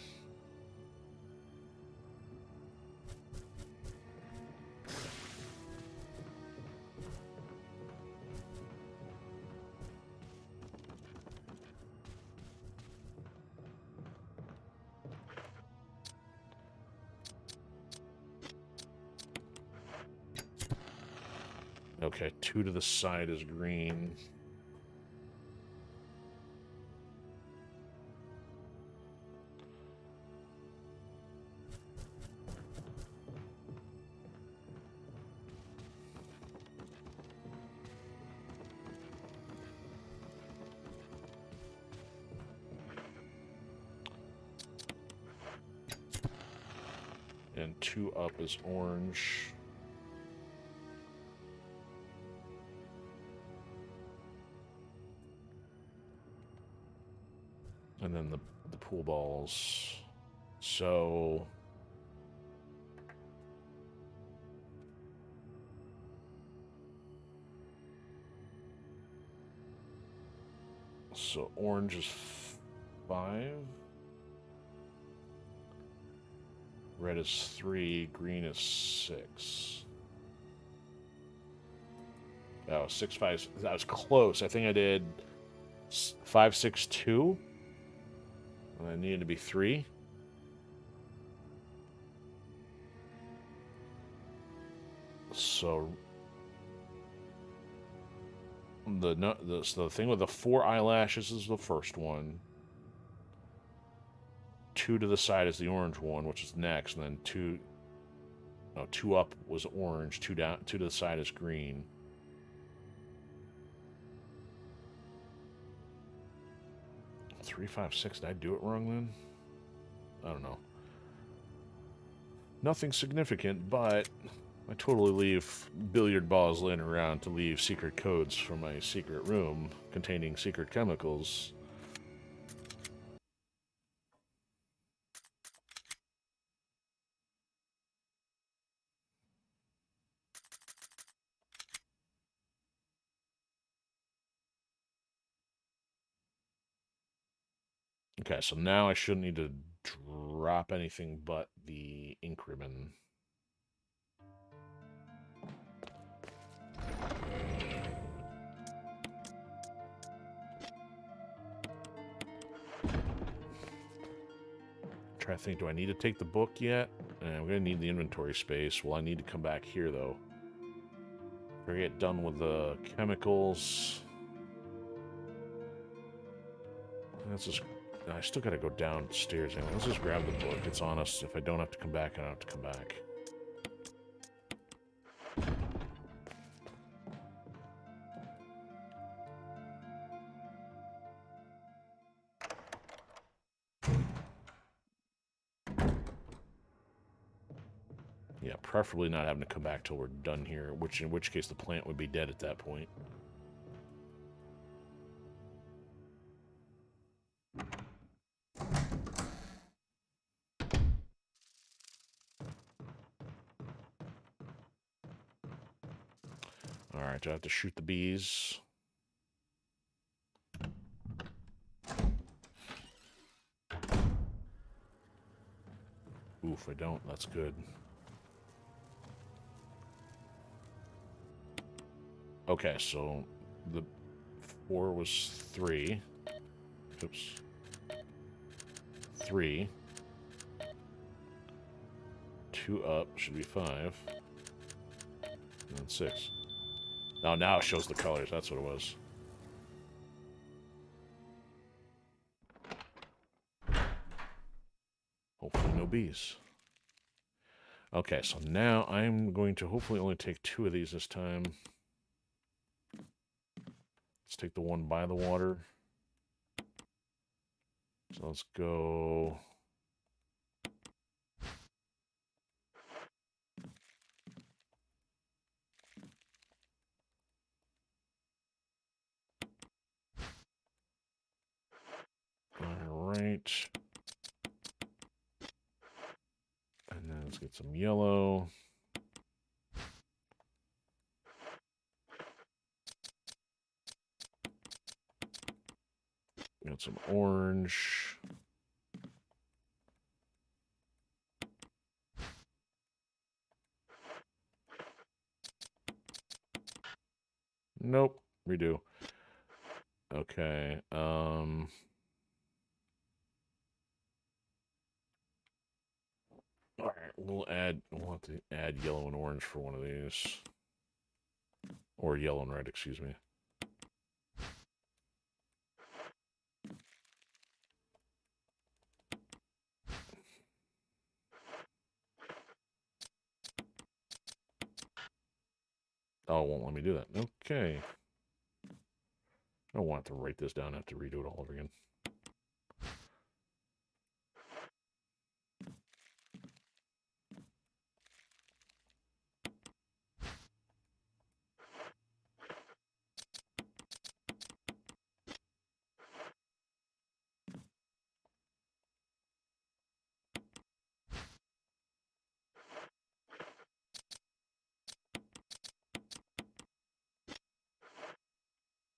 Okay, 2 to the side is green. And 2 up is orange. And then the pool balls. So... So orange is 5. Red is 3. Green is 6. Oh, 6, 5. That was close. I think I did 5, 6, 2. And I needed to be 3. So the thing with the 4 eyelashes is the first one. 2 to the side is the orange one, which is next, and then 2 up was orange, 2 down, 2 to the side is green. Three, 5, 6. Did I do it wrong then? I don't know. Nothing significant, but I totally leave billiard balls laying around to leave secret codes from my secret room containing secret chemicals. Okay, so now I shouldn't need to drop anything but the ink ribbon. Try to think, do I need to take the book yet? I'm going to need the inventory space. Well, I need to come back here, though. We're going to get done with the chemicals. Let's just... I still got to go downstairs. Anyway. Let's just grab the book. It's on us. If I don't have to come back, I don't have to come back. Yeah, preferably not having to come back till we're done here, in which case the plant would be dead at that point. Alright, do I have to shoot the bees? Oof, I don't. That's good. Okay, so the 4 was 3. Oops. 3. 2 up should be 5. And then 6. Oh, now it shows the colors. That's what it was. Hopefully no bees. Okay, so now I'm going to hopefully only take 2 of these this time. Let's take the one by the water. So let's go... Alright. And then let's get some yellow. Got some orange. Nope. Redo. Okay. Alright, we'll have to add yellow and orange for one of these. Or yellow and red, excuse me. Oh, it won't let me do that. Okay. I don't want to write this down. I have to redo it all over again.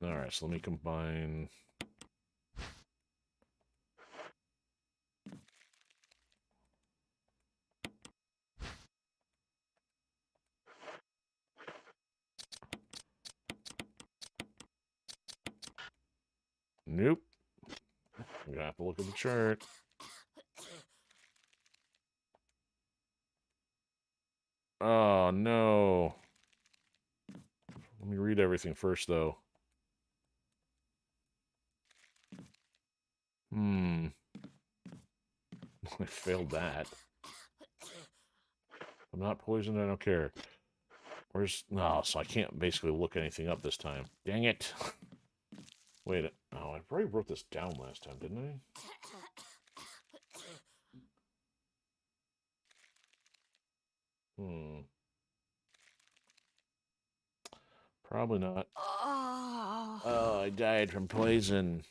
Alright, so let me combine... Nope. I'm gonna have to look at the chart. Oh, no. Let me read everything first, though. I failed that. I'm not poisoned, I don't care. Where's... No, so I can't basically look anything up this time. Dang it. Wait. Oh, I probably wrote this down last time, didn't I? Probably not. Oh, I died from poison.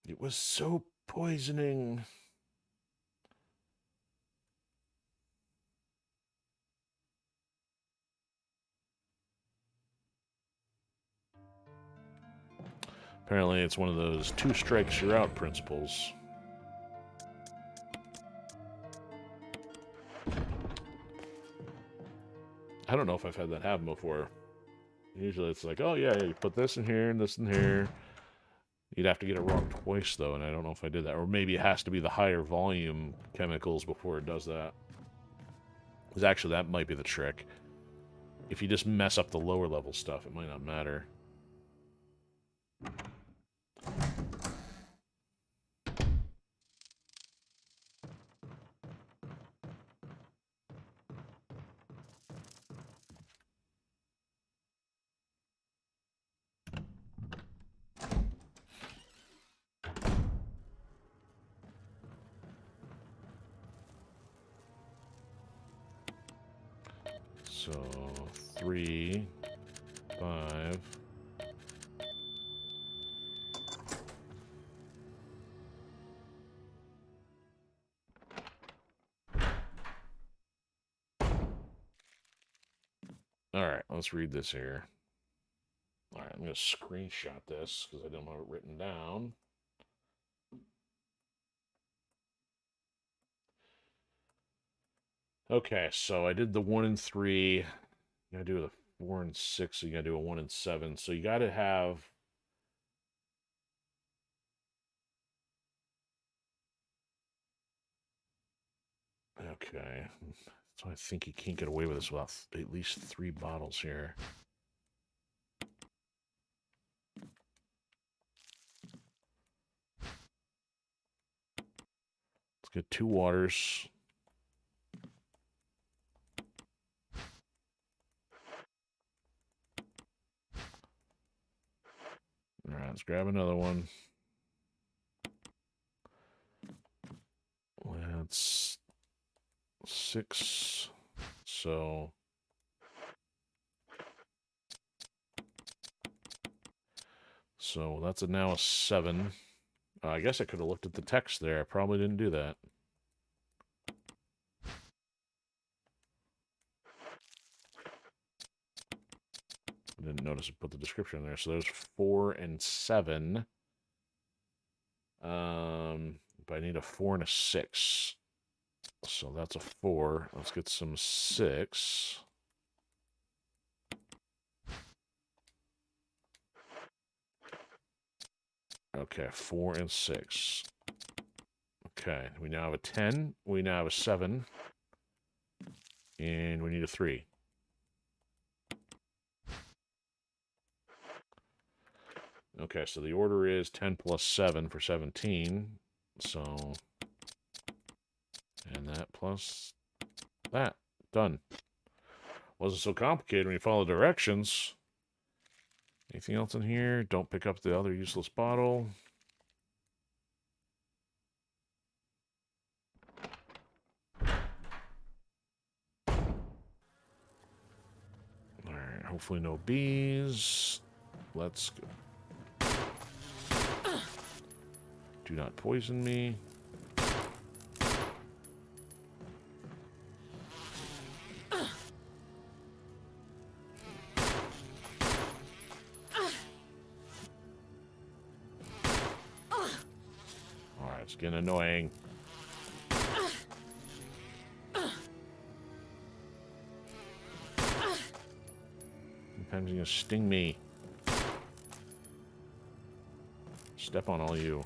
It was so poisoning. Apparently, it's one of those 2 strikes you're out principles. I don't know if I've had that happen before. Usually it's like, oh yeah, you put this in here and this in here. You'd have to get it wrong twice, though, and I don't know if I did that. Or maybe it has to be the higher volume chemicals before it does that. Because actually, that might be the trick. If you just mess up the lower level stuff, it might not matter. So 3, 5. All right, let's read this here. All right, I'm going to screenshot this because I don't have it written down. Okay, so I did the 1 and 3. You gotta do the 4 and 6, so you gotta do a 1 and 7. So you gotta have. Okay. So I think you can't get away with this without at least 3 bottles here. Let's get 2 waters. All right, let's grab another one. That's 6. So that's now a 7. I guess I could have looked at the text there. I probably didn't do that. I didn't notice it put the description there. So there's 4 and 7. But I need a 4 and a 6. So that's a 4. Let's get some 6. Okay, 4 and 6. Okay, we now have a 10. We now have a 7. And we need a 3. Okay, so the order is 10 plus 7 for 17. So, and that plus that. Done. Wasn't so complicated when you follow directions. Anything else in here? Don't pick up the other useless bottle. Alright, hopefully no bees. Let's go. Do not poison me. Alright, it's getting annoying. Sometimes you're gonna sting me. Step on all you.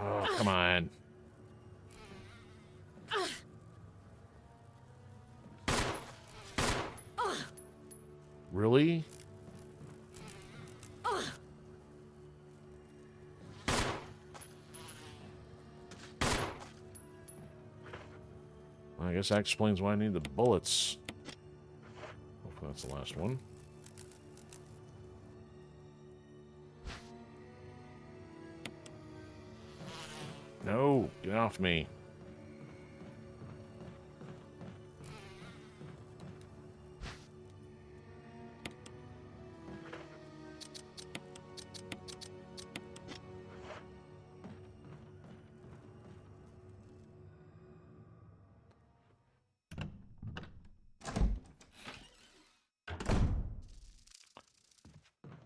Oh, come on. Really? I guess that explains why I need the bullets. Hopefully that's the last one. No, get off me.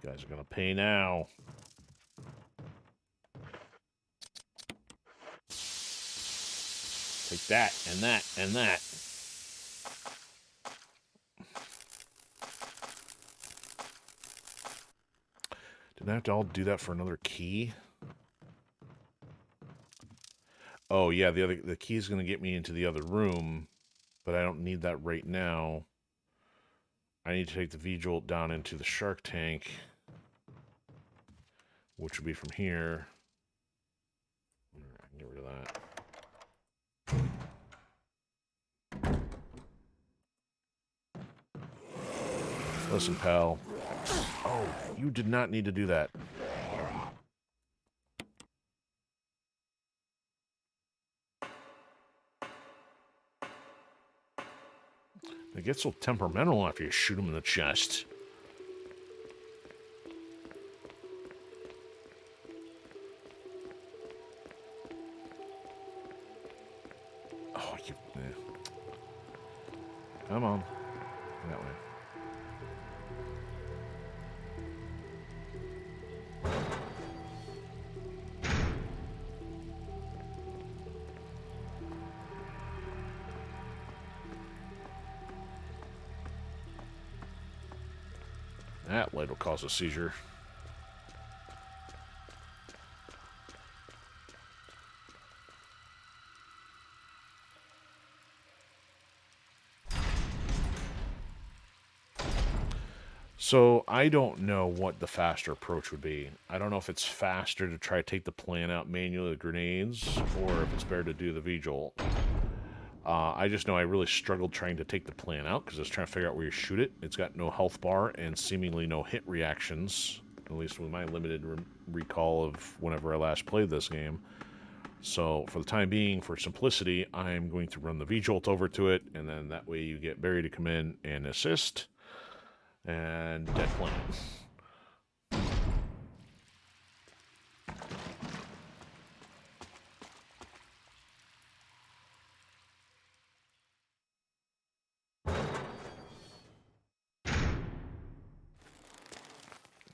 You guys are gonna pay now. Take that, and that, and that. Did I have to all do that for another key? Oh yeah, the key is gonna get me into the other room, but I don't need that right now. I need to take the V-Jolt down into the shark tank, which would be from here. I can get rid of that. Listen, pal. Oh, you did not need to do that. They get so temperamental after you shoot them in the chest. Oh, you... Come on. That way. That light will cause a seizure. So I don't know what the faster approach would be. I don't know if it's faster to try to take the plant out manually with grenades, or if it's better to do the V-jolt. I just know I really struggled trying to take the plant out because I was trying to figure out where you shoot it. It's got no health bar and seemingly no hit reactions, at least with my limited recall of whenever I last played this game. So for the time being, for simplicity, I'm going to run the V-jolt over to it, and then that way you get Barry to come in and assist. And dead plant.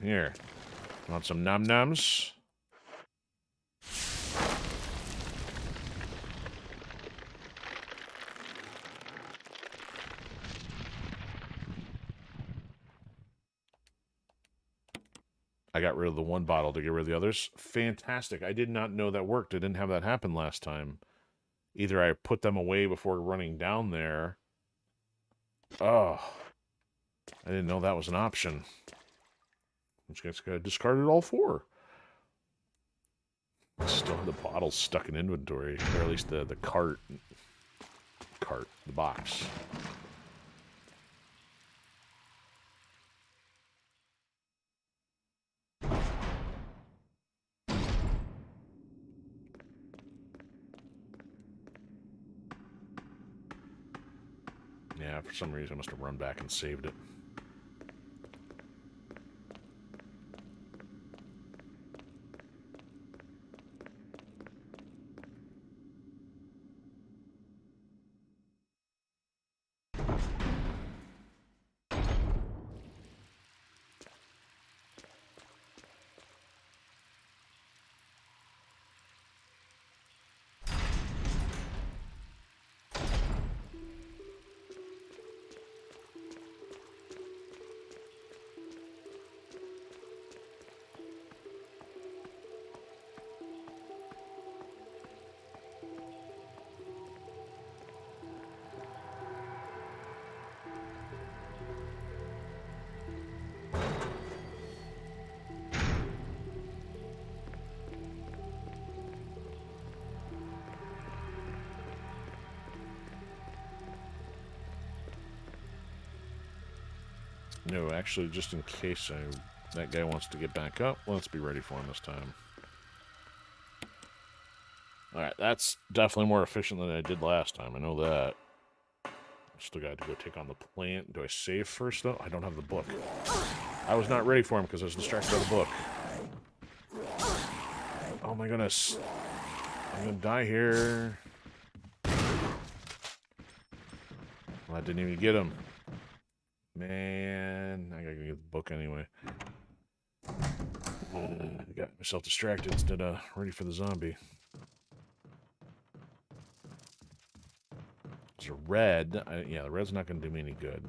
Here. Want some num-nums? I got rid of the one bottle to get rid of the others. Fantastic. I did not know that worked. I didn't have that happen last time. Either I put them away before running down there. Oh. I didn't know that was an option. I just got discarded all four. I still have the bottles stuck in inventory. Or at least the cart. The box. Yeah, for some reason I must have run back and saved it. No, actually, just in case that guy wants to get back up, let's be ready for him this time. Alright, that's definitely more efficient than I did last time. I know that. Still got to go take on the plant. Do I save first, though? I don't have the book. I was not ready for him because I was distracted by the book. Oh my goodness. I'm gonna die here. Well, I didn't even get him. Man, I gotta go get the book anyway. I got myself distracted instead of ready for the zombie. There's a red. Yeah, the red's not gonna do me any good.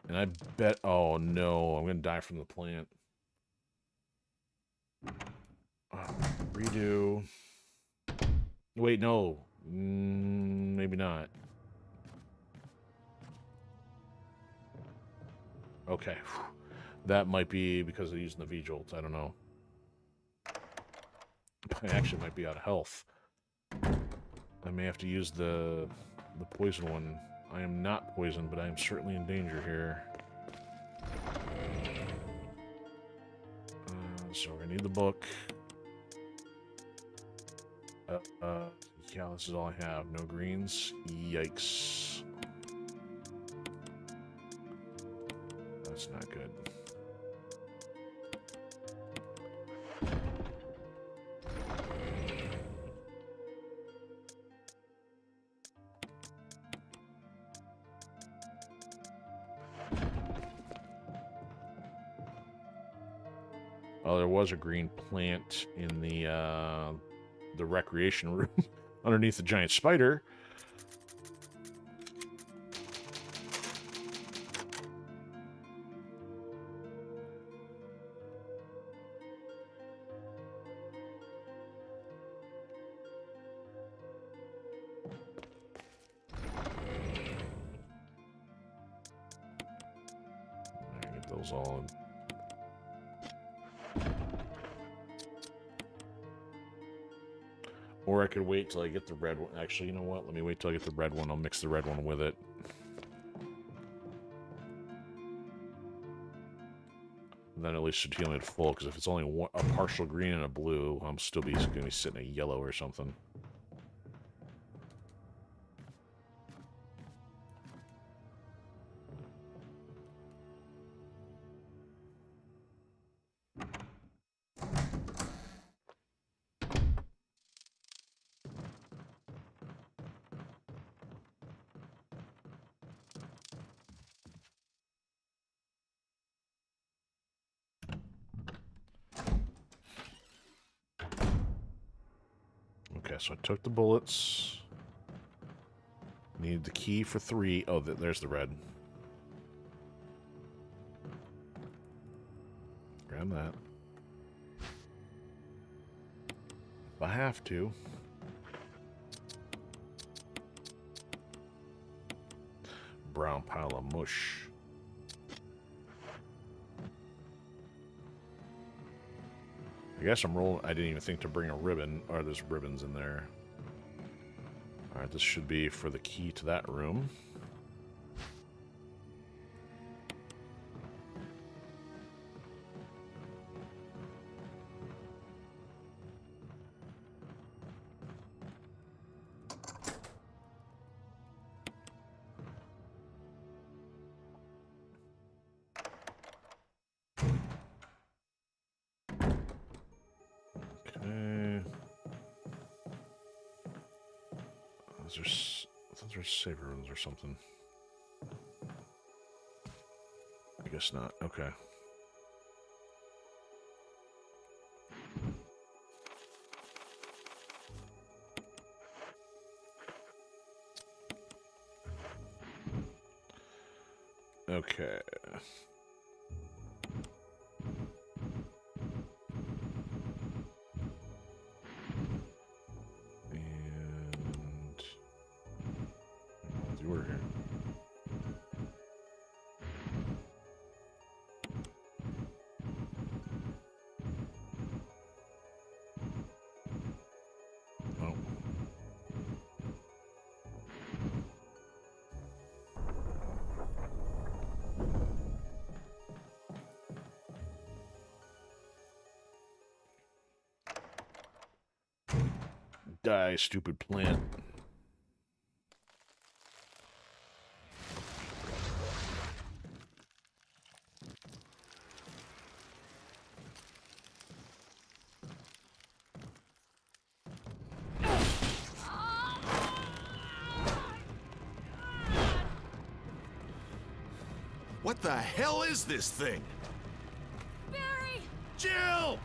And I bet... Oh, no. I'm gonna die from the plant. Redo. Wait, no. Maybe not. Okay. That might be because of using the V-Jolt. I don't know. I actually might be out of health. I may have to use the poison one. I am not poisoned, but I am certainly in danger here. So I need the book. Yeah, this is all I have. No greens. Yikes. That's not good. Oh, there was a green plant in the recreation room underneath the giant spider. I get those all. Or I could wait till I get the red one. Actually, you know what? Let me wait till I get the red one. I'll mix the red one with it. And then at least should heal me at full, because if it's only a partial green and a blue, I'm still going to be sitting a yellow or something. Okay, so I took the bullets. Need the key for 3. Oh, there's the red. Grab that. If I have to. Brown pile of mush. I guess I'm rolling. I didn't even think to bring a ribbon. Or there's ribbons in there. Alright, this should be for the key to that room. Okay. Those are saver rooms or something. I guess not. Okay. Okay. And what's the order here? Oh. Die, stupid plant. What the hell is this thing? Barry! Jill!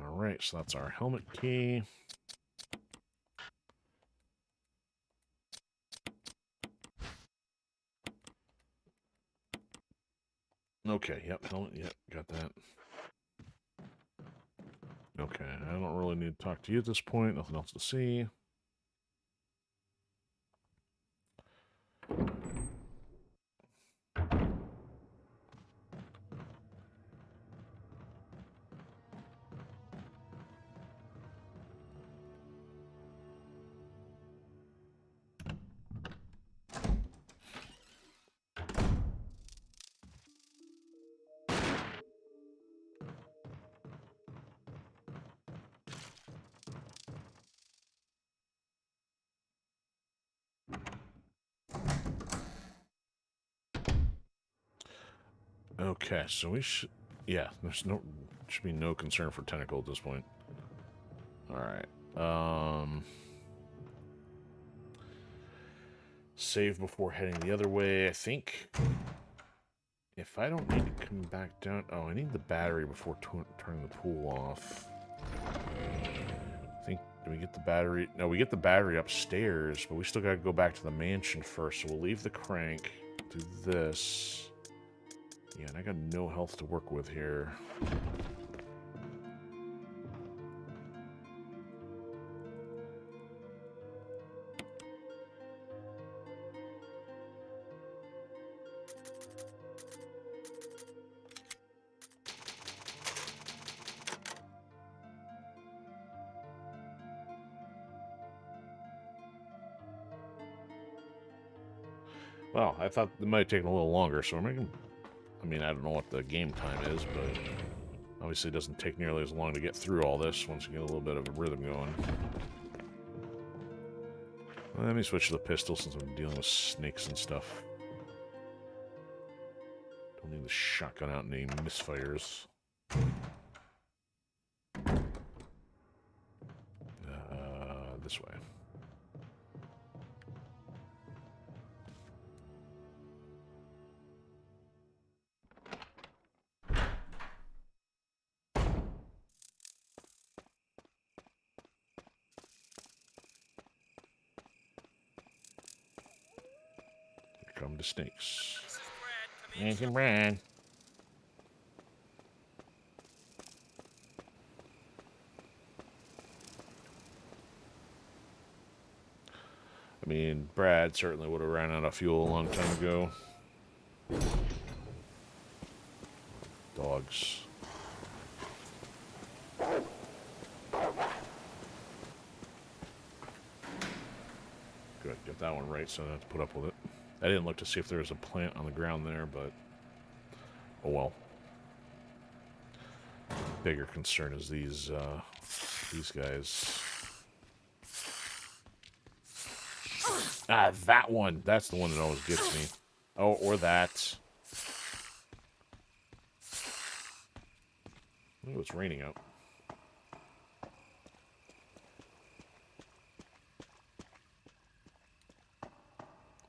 Alright, so that's our helmet key. Okay, yep, helmet, yep, got that. Okay, I don't really need to talk to you at this point. Nothing else to see. Okay, so we should... Yeah, should be no concern for Tentacle at this point. Alright. Save before heading the other way, I think. If I don't need to come back down... Oh, I need the battery before turning the pool off. I think... Do we get the battery? No, we get the battery upstairs, but we still gotta go back to the mansion first, so we'll leave the crank, do this... Yeah, and I got no health to work with here. Well, I thought it might have taken a little longer, so I'm making... I mean, I don't know what the game time is, but obviously it doesn't take nearly as long to get through all this once you get a little bit of a rhythm going. Let me switch to the pistol since I'm dealing with snakes and stuff. Don't need the shotgun out in any misfires. This way. Come to snakes. Andy Brad. I mean, Brad certainly would have ran out of fuel a long time ago. Dogs. Good, get that one right so I don't have to put up with it. I didn't look to see if there was a plant on the ground there, but... Oh well. Bigger concern is these guys. Ah, that one! That's the one that always gets me. Oh, or that. Oh, it's raining out.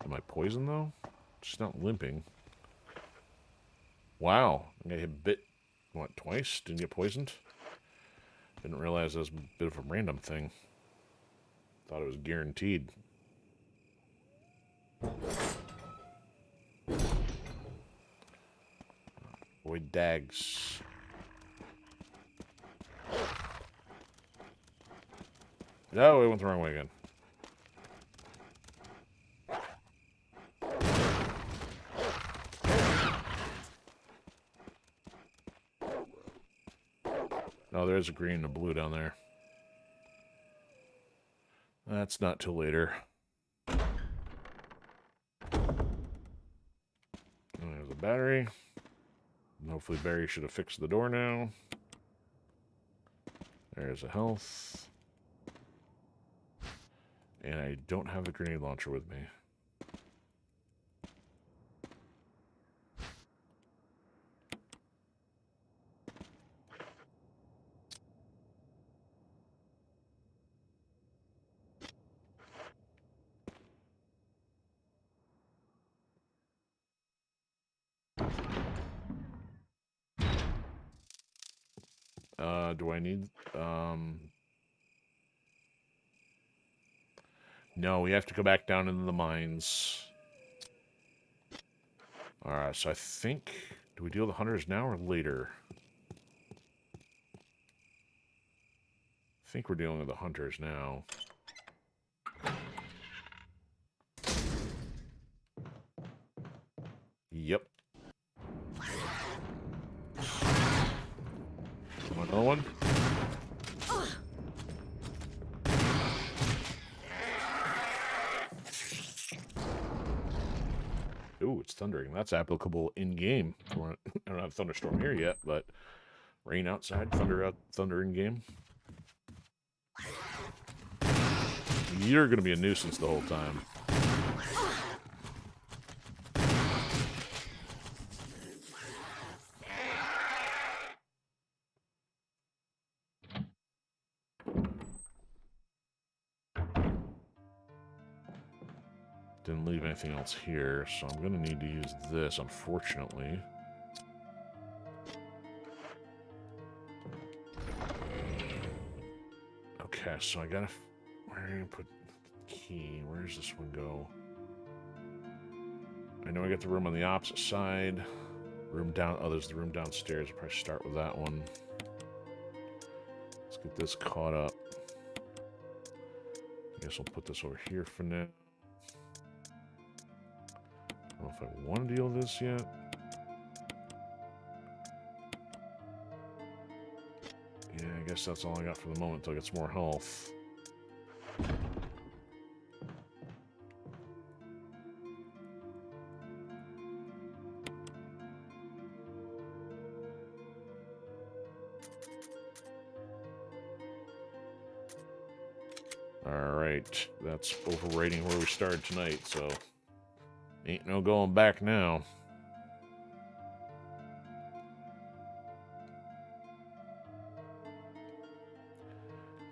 Am I poisoned, though? Just not limping. Wow. I got hit bit, what, twice? Didn't get poisoned? Didn't realize that was a bit of a random thing. Thought it was guaranteed. Boy, dags. No, it went the wrong way again. Oh, there's a green and a blue down there. That's not till later. There's a battery. And hopefully Barry should have fixed the door now. There's a health. And I don't have the grenade launcher with me. Do I need... No, we have to go back down into the mines. Alright, so I think... Do we deal with the hunters now or later? think we're dealing with the hunters now. Yep. Another one. Ooh, it's thundering. That's applicable in-game. I don't have thunderstorm here yet, but rain outside, thunder in-game. You're going to be a nuisance the whole time. Didn't leave anything else here, so I'm going to need to use this, unfortunately. Okay, so I gotta... Where are you gonna put the key? Where does this one go? I know I got the room on the opposite side. Room down... Oh, there's the room downstairs. I'll probably start with that one. Let's get this caught up. I guess I'll put this over here for now. I don't know if I want to deal with this yet. Yeah, I guess that's all I got for the moment until I get some more health. Alright, that's overrating where we started tonight, so ain't no going back now.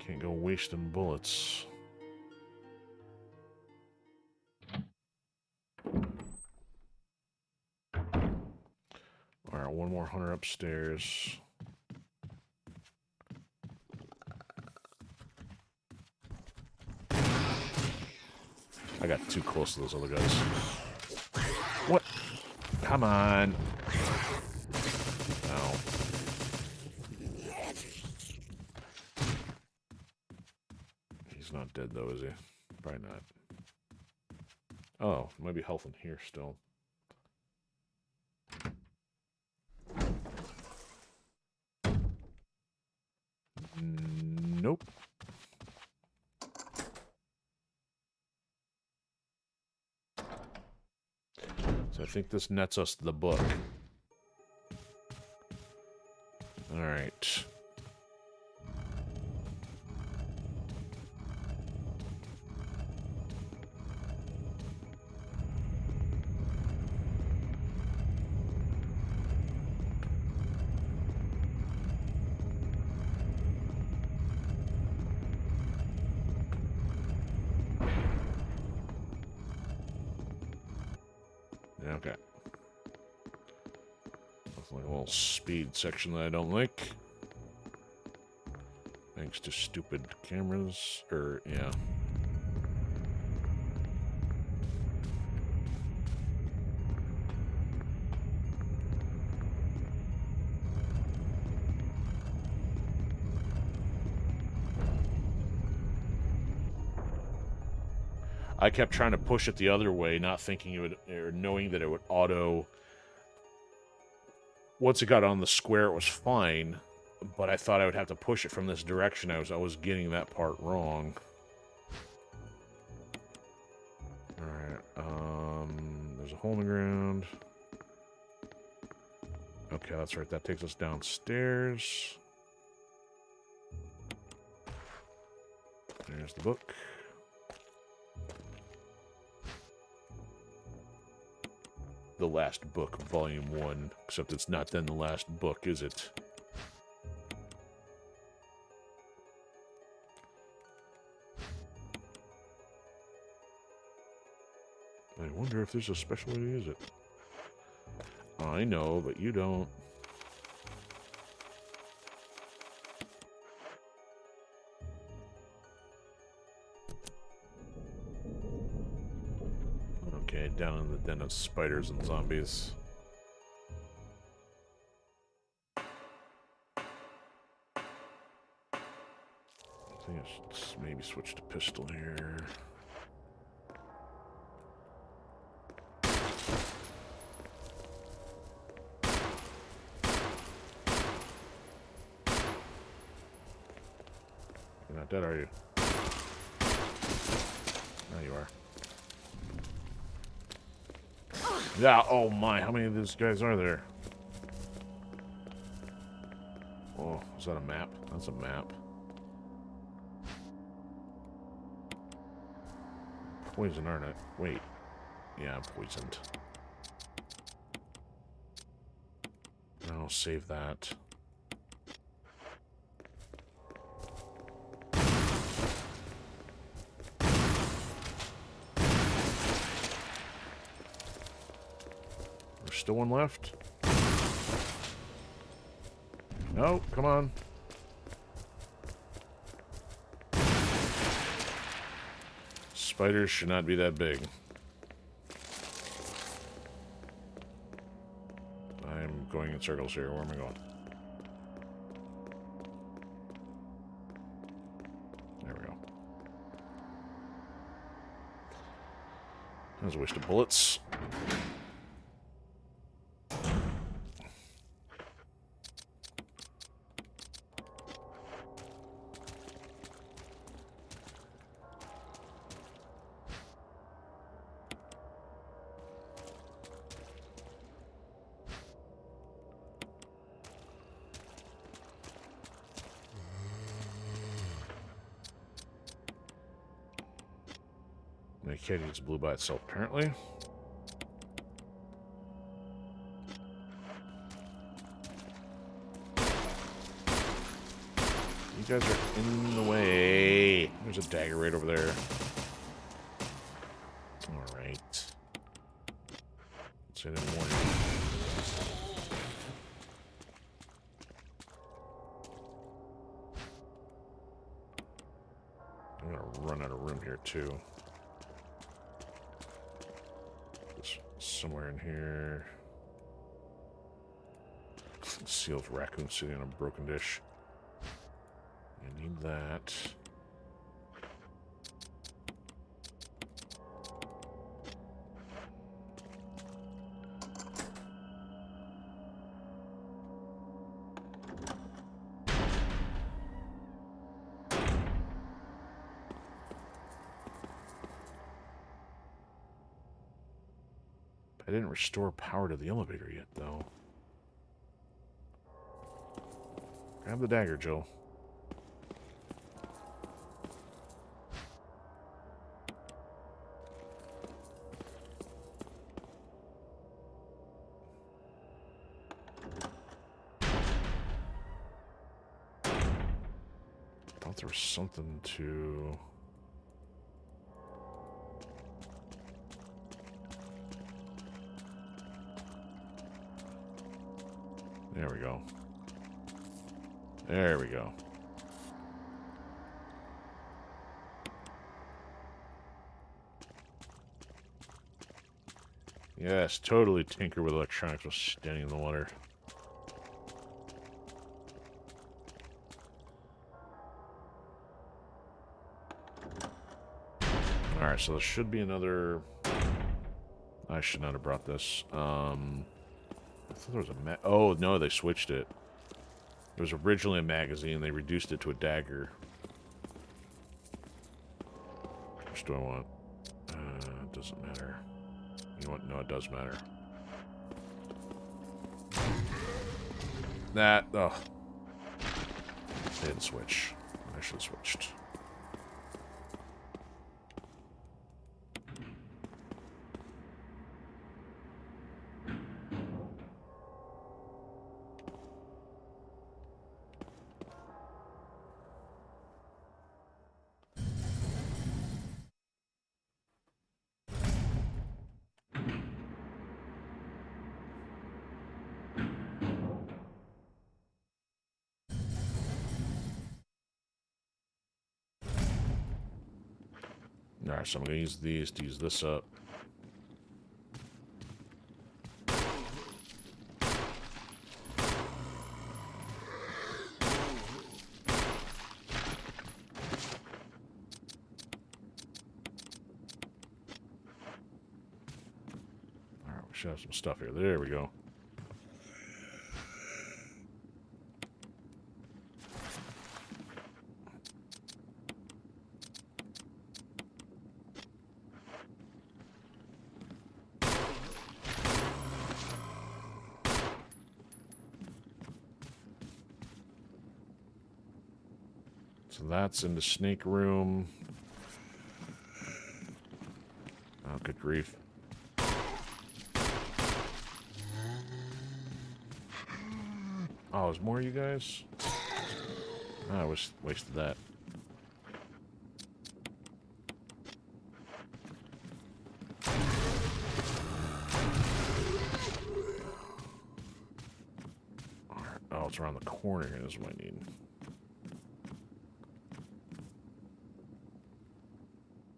Can't go wasting bullets. Alright, one more hunter upstairs. I got too close to those other guys. What? Come on. No. He's not dead though, is he? Probably not. Oh, maybe health in here still. Nope. So I think this nets us the book. All right. Okay. That's like a little speed section that I don't like. Thanks to stupid cameras. Yeah. I kept trying to push it the other way, not thinking it would, or knowing that it would auto. Once it got on the square, it was fine, but I thought I would have to push it from this direction. I was getting that part wrong. Alright, there's a hole in the ground. Okay, that's right, that takes us downstairs. There's the book. The last book, volume 1, except it's not then the last book, is it? I wonder if there's a special way to use it. I know, but you don't. Okay, down in the den of spiders and zombies. Let's maybe switch to pistol here. You're not dead, are you? Now you are. Yeah, oh my, how many of these guys are there? Oh, is that a map? That's a map. Poison, aren't I? Wait. Yeah, I'm poisoned. I'll save that. There's still one left? No, come on. Spiders should not be that big. I'm going in circles here. Where am I going? There we go. That was a waste of bullets. I can't use blue by itself, apparently. You guys are in the way. There's a dagger right over there. Alright. Let's hit him one. I'm gonna run out of room here, too. Somewhere in here. Sealed raccoon sitting on a broken dish. I need that. I didn't restore power to the elevator yet, though. Grab the dagger, Joe. Thought there was something to... There we go. There we go. Yes, totally tinker with electronics while standing in the water. Alright, so there should be another... I should not have brought this. I thought there was a oh, no, they switched it. It was originally a magazine. They reduced it to a dagger. Which do I want? It doesn't matter. You know what? No, it does matter. That, oh. They didn't switch. I should have switched. Alright, so I'm going to use these to use this up. should have some stuff here. There we go. So that's in the snake room. Oh, good grief. Oh, is more of you guys? Oh, I wasted that. Oh, it's around the corner here. This is what I need.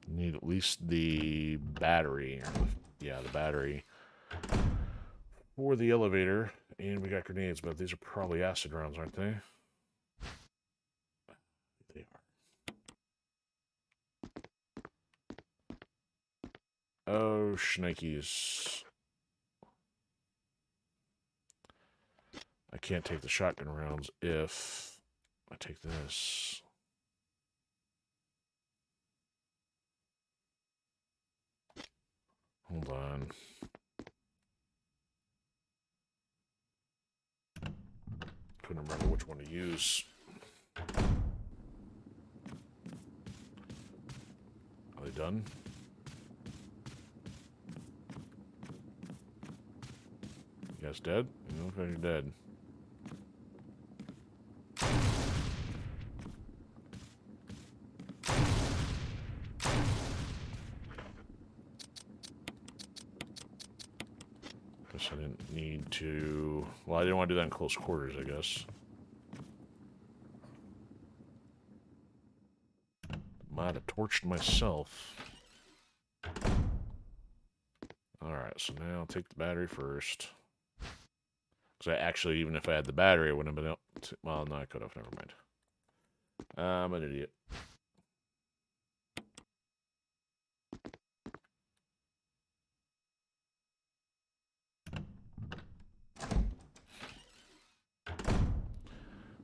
Need at least the battery. Yeah, the battery for the elevator. And we got grenades, but these are probably acid rounds, aren't they? They are. Oh, shnikes. I can't take the shotgun rounds if I take this. Hold on. Couldn't remember which one to use. Are they done? You guys dead? You look like you're dead. Guess I didn't need to... Well, I didn't want to do that in close quarters, I guess. Might have torched myself. Alright, so now I'll take the battery first. Because I actually, even if I had the battery, I wouldn't have been able to... Well, no, I could have. Never mind. I'm an idiot.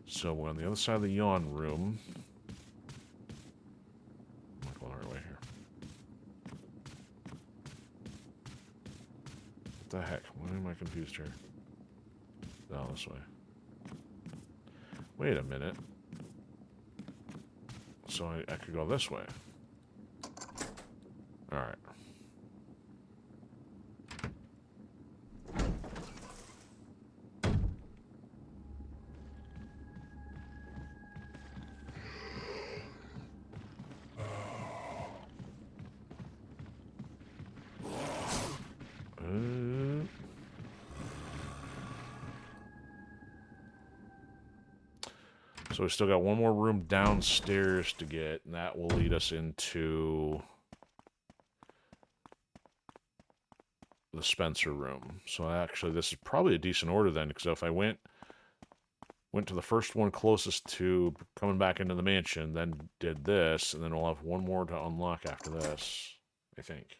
So we're on the other side of the yawn room. I'm not going the right way here. What the heck? Why am I confused here? No, this way. Wait a minute. So I could go this way. Alright. So we still got one more room downstairs to get, and that will lead us into the Spencer room. So actually, this is probably a decent order then, because if I went to the first one closest to coming back into the mansion, then did this, and then we'll have one more to unlock after this, I think.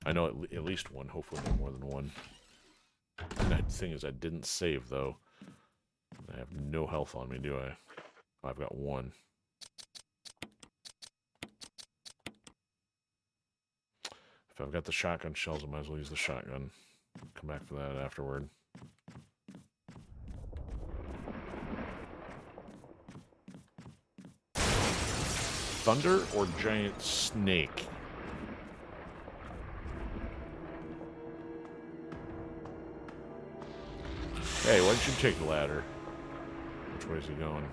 I know at least one, hopefully no more than one. And the thing is, I didn't save, though. I have no health on me, do I? Oh, I've got one. If I've got the shotgun shells, I might as well use the shotgun. Come back for that afterward. Thunder or giant snake? Hey, why don't you take the ladder? Which way is he going?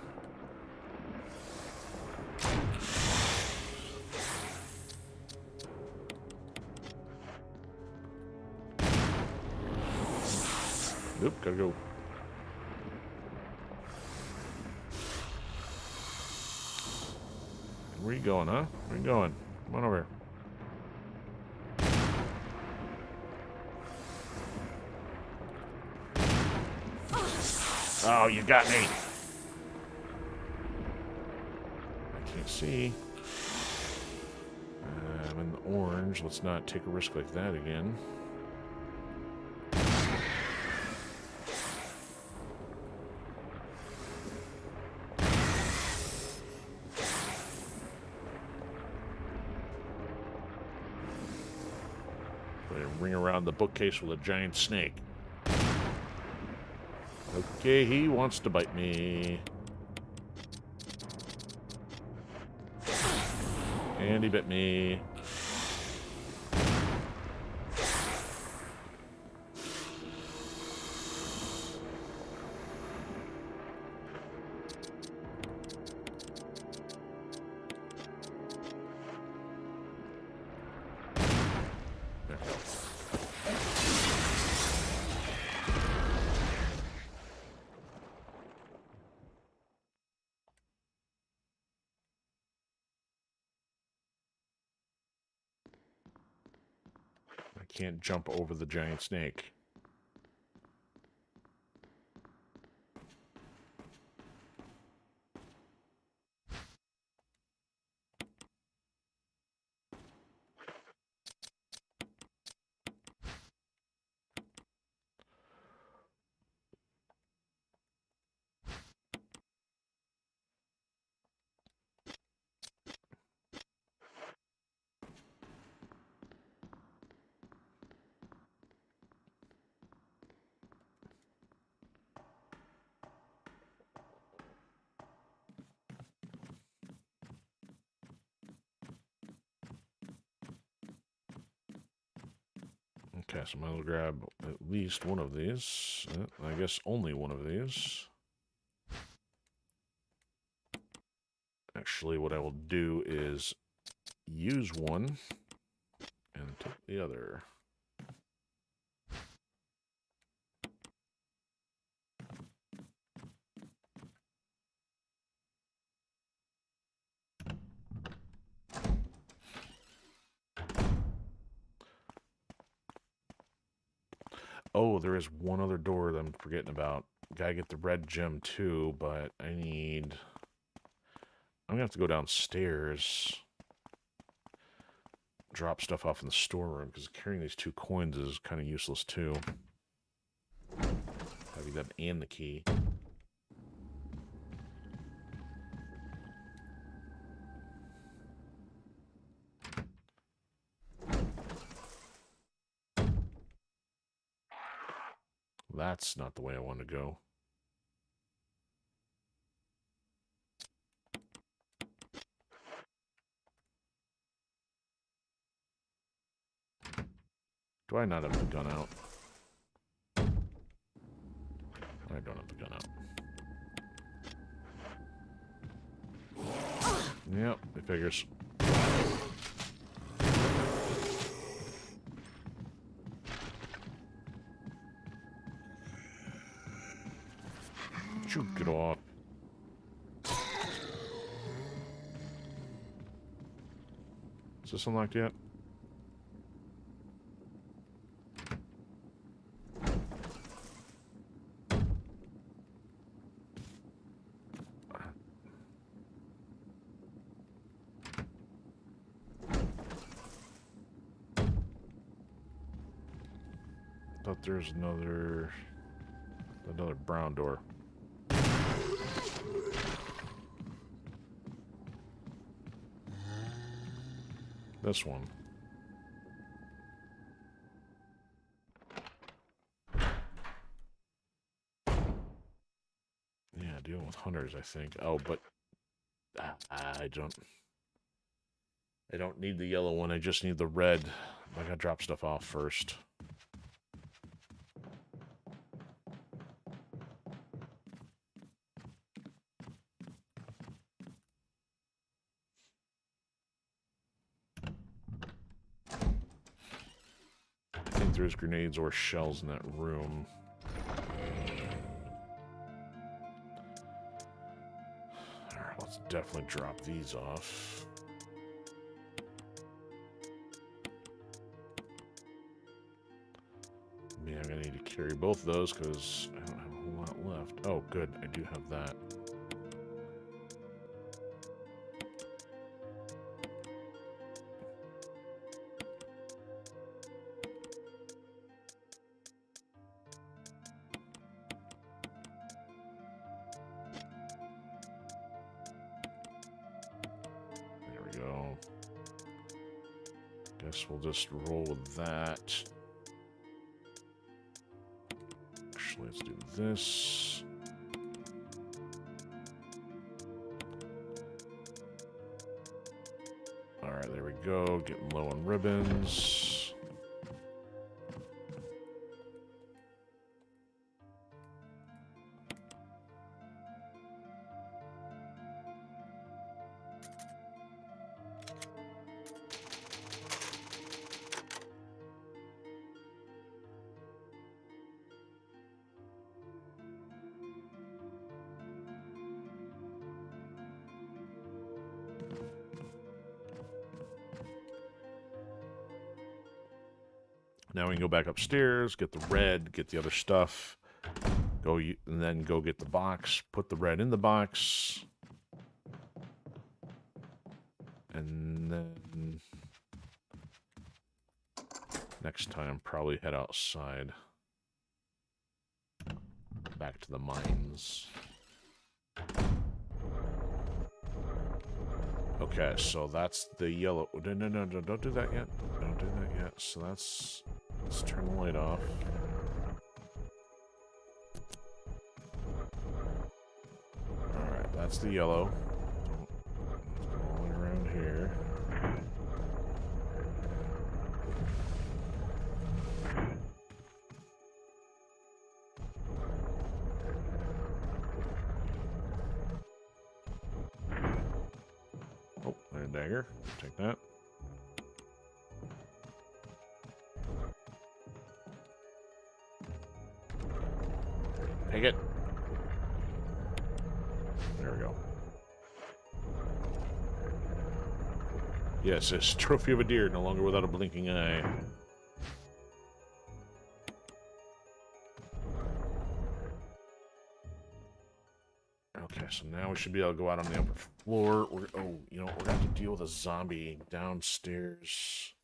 Nope, gotta go. Where you going, huh? Where you going? Come on over here. Oh, you got me. I can't see. I'm in the orange. Let's not take a risk like that again. Ring around the bookcase with a giant snake. Okay, he wants to bite me. And he bit me. Can't jump over the giant snake. Okay, so I might as well grab at least one of these. I guess only one of these. Actually, what I will do is use one and take the other. Oh, there is one other door that I'm forgetting about. Gotta get the red gem too, but I'm gonna have to go downstairs. Drop stuff off in the storeroom, because carrying these 2 coins is kind of useless too. Having that and the key. That's not the way I want to go. Do I not have the gun out? I don't have the gun out. Yep, it figures. Shoot, get off. Is this unlocked yet? Thought there's another brown door. This one. Yeah, dealing with hunters, I think. Oh, but I don't need the yellow one. I just need the red. I gotta drop stuff off first. I think there's grenades or shells in that room. Alright, let's definitely drop these off. I mean, I'm gonna need to carry both of those because I don't have a whole lot left. Oh, good. I do have that. go. Guess we'll just roll with that. Actually, let's do this. Alright, there we go. Getting low on ribbons. Now we can go back upstairs, get the red, get the other stuff, and then go get the box, put the red in the box, and then next time probably head outside, back to the mines. Okay, so that's the yellow. No, don't do that yet. Don't do that yet. So that's. Let's turn the light off. Alright, that's the yellow. Going around here. Oh, and a dagger. Take that. Take it. There we go. Yes, it's trophy of a deer, no longer without a blinking eye. Okay, so now we should be able to go out on the upper floor. Oh, you know, we're going to have to deal with a zombie downstairs.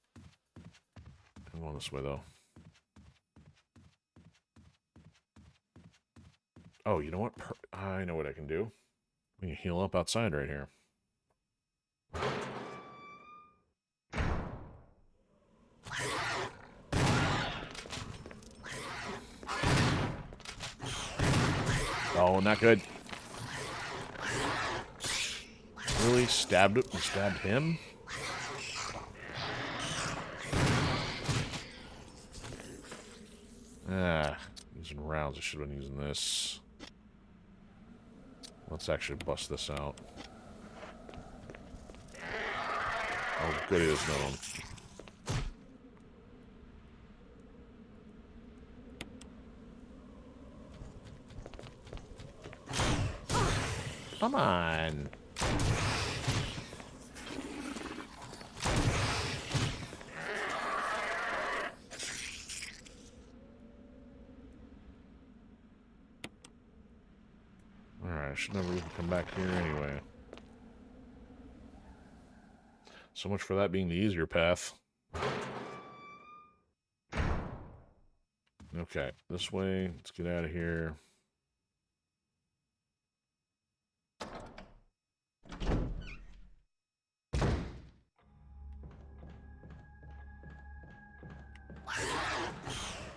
I'm going this way, though. Oh, you know what? I know what I can do. We can heal up outside right here. Oh, not good. Really? Stabbed him? Ah, using rounds. I should have been using this. Let's actually bust this out. Oh, goody, there's another one. Come on. Alright, I should never even come back here anyway. So much for that being the easier path. Okay, this way. Let's get out of here.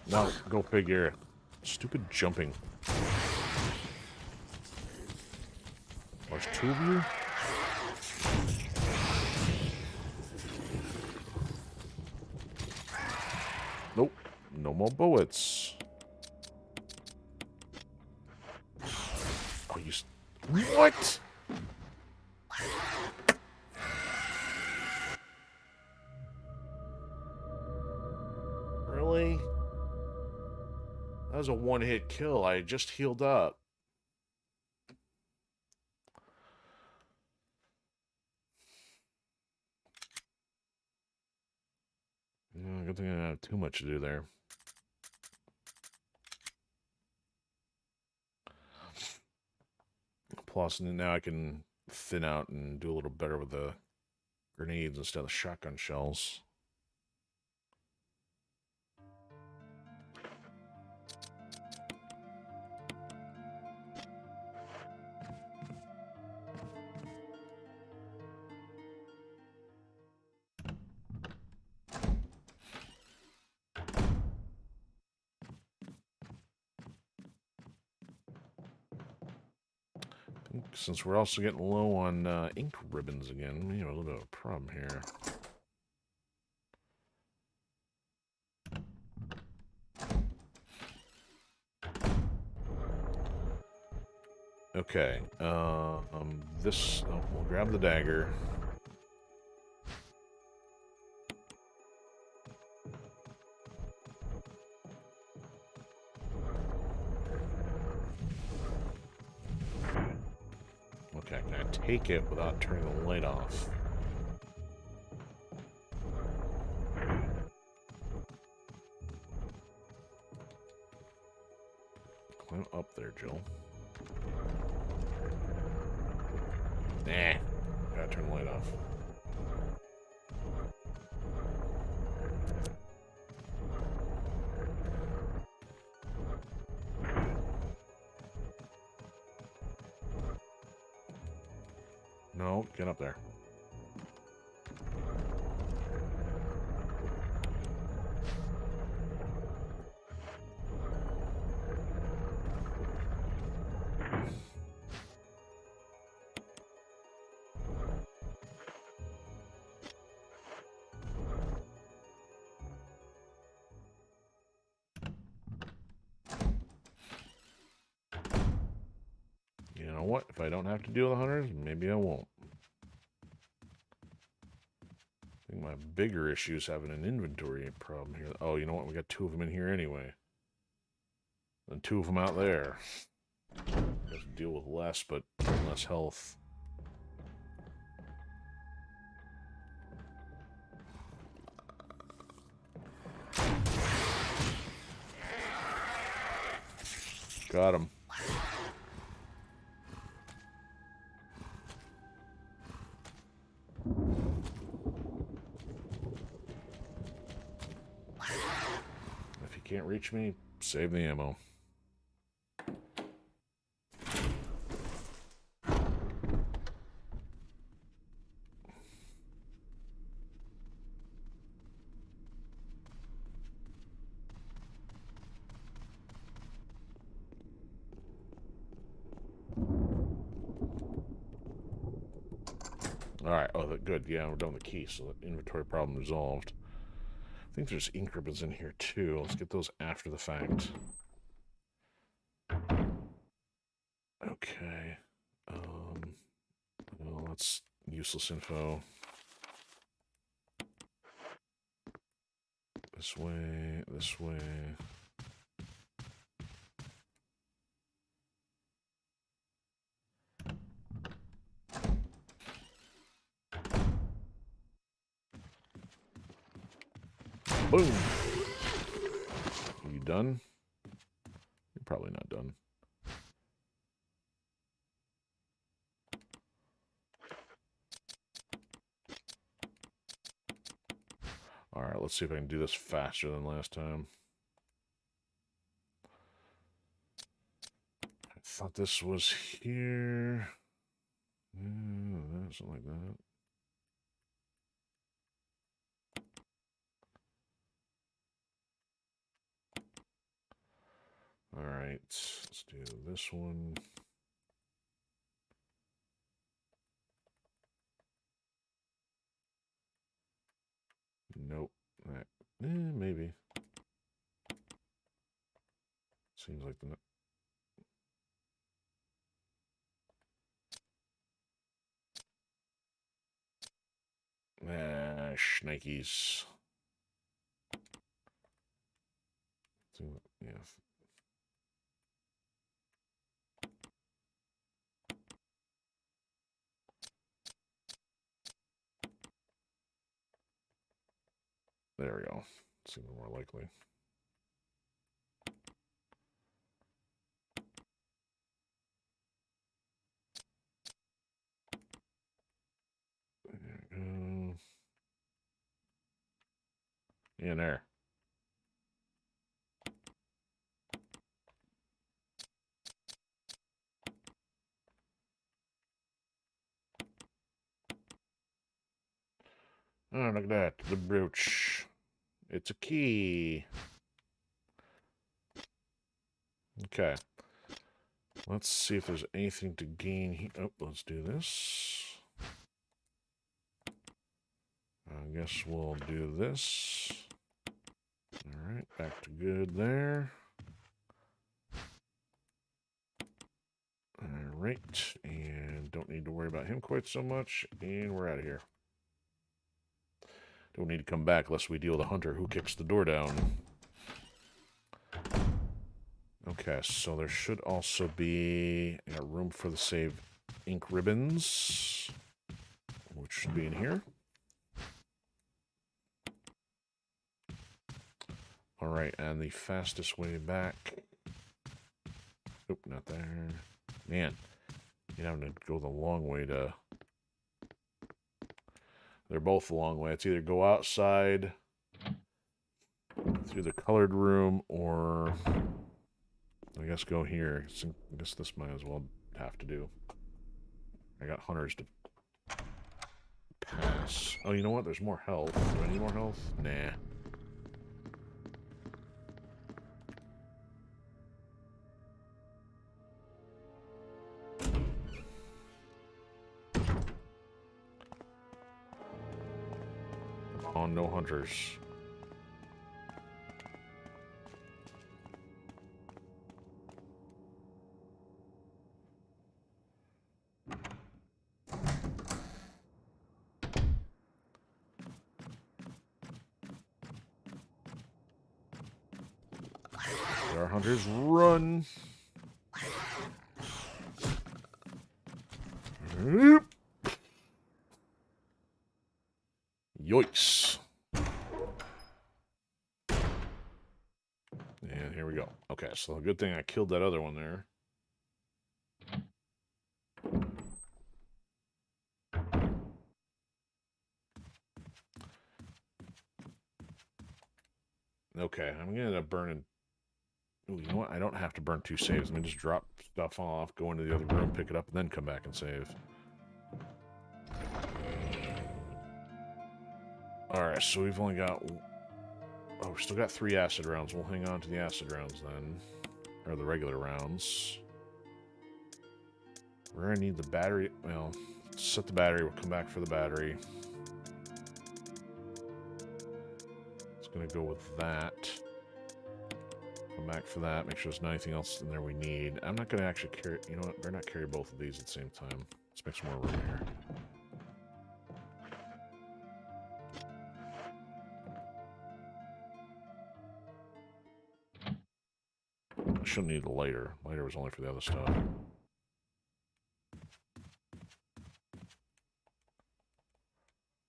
No, go figure. Stupid jumping. There's two of you? Nope. No more bullets. Oh, you... What? Really? That was a one-hit kill. I just healed up. Good thing I didn't have too much to do there. Plus, now I can thin out and do a little better with the grenades instead of shotgun shells. since we're also getting low on ink ribbons again. We have a little bit of a problem here. Okay, this, we'll grab the dagger. Okay, can I take it without turning the light off? Climb up there, Jill. Nah, gotta turn the light off. No, get up there. You know what? If I don't have to deal with the hunters, maybe I won't. I think my bigger issue is having an inventory problem here. Oh, you know what? We got 2 of them in here anyway. And 2 of them out there. Just deal with less, but less health. Got him. If you can't reach me, save the ammo. Alright, oh, good. Yeah, we're done with the key, so the inventory problem resolved. I think there's ink ribbons in here, too. Let's get those after the fact. Okay. Well, that's useless info. This way, this way. Boom! Are you done? You're probably not done. Alright, let's see if I can do this faster than last time. I thought this was here. Something like that. Alright, let's do this one. Nope. Maybe. Seems like the... Shnikes. Yeah. There we go. Seems more likely. There we go. In there. Oh, look at that. The brooch. It's a key. Okay. Let's see if there's anything to gain here. Oh, let's do this. I guess we'll do this. All right, back to good there. All right, and don't need to worry about him quite so much. And we're out of here. Don't need to come back unless we deal with a hunter who kicks the door down. Okay, so there should also be room for the save ink ribbons, which should be in here. All right, and the fastest way back. Oop, not there. Man, you have to go the long way to. They're both the long way. It's either go outside through the colored room or I guess go here. So I guess this might as well have to do. I got hunters to pass. Oh, you know what? There's more health. Do I need more health? Nah. Oh, no hunters. Our hunters run. Yoicks. And here we go. Okay, so good thing I killed that other one there. Okay, I'm gonna end up burning. Ooh, you know what? I don't have to burn 2 saves. Let me just drop stuff off, go into the other room, pick it up, and then come back and save. Alright, so we've only got... Oh, we still got 3 acid rounds. We'll hang on to the acid rounds then. Or the regular rounds. We're gonna need the battery... Well, set the battery. We'll come back for the battery. It's gonna go with that. Come back for that. Make sure there's not anything else in there we need. I'm not gonna actually carry... You know what? Better not carry both of these at the same time. Let's make some more room here. I shouldn't need a lighter. Lighter was only for the other stuff.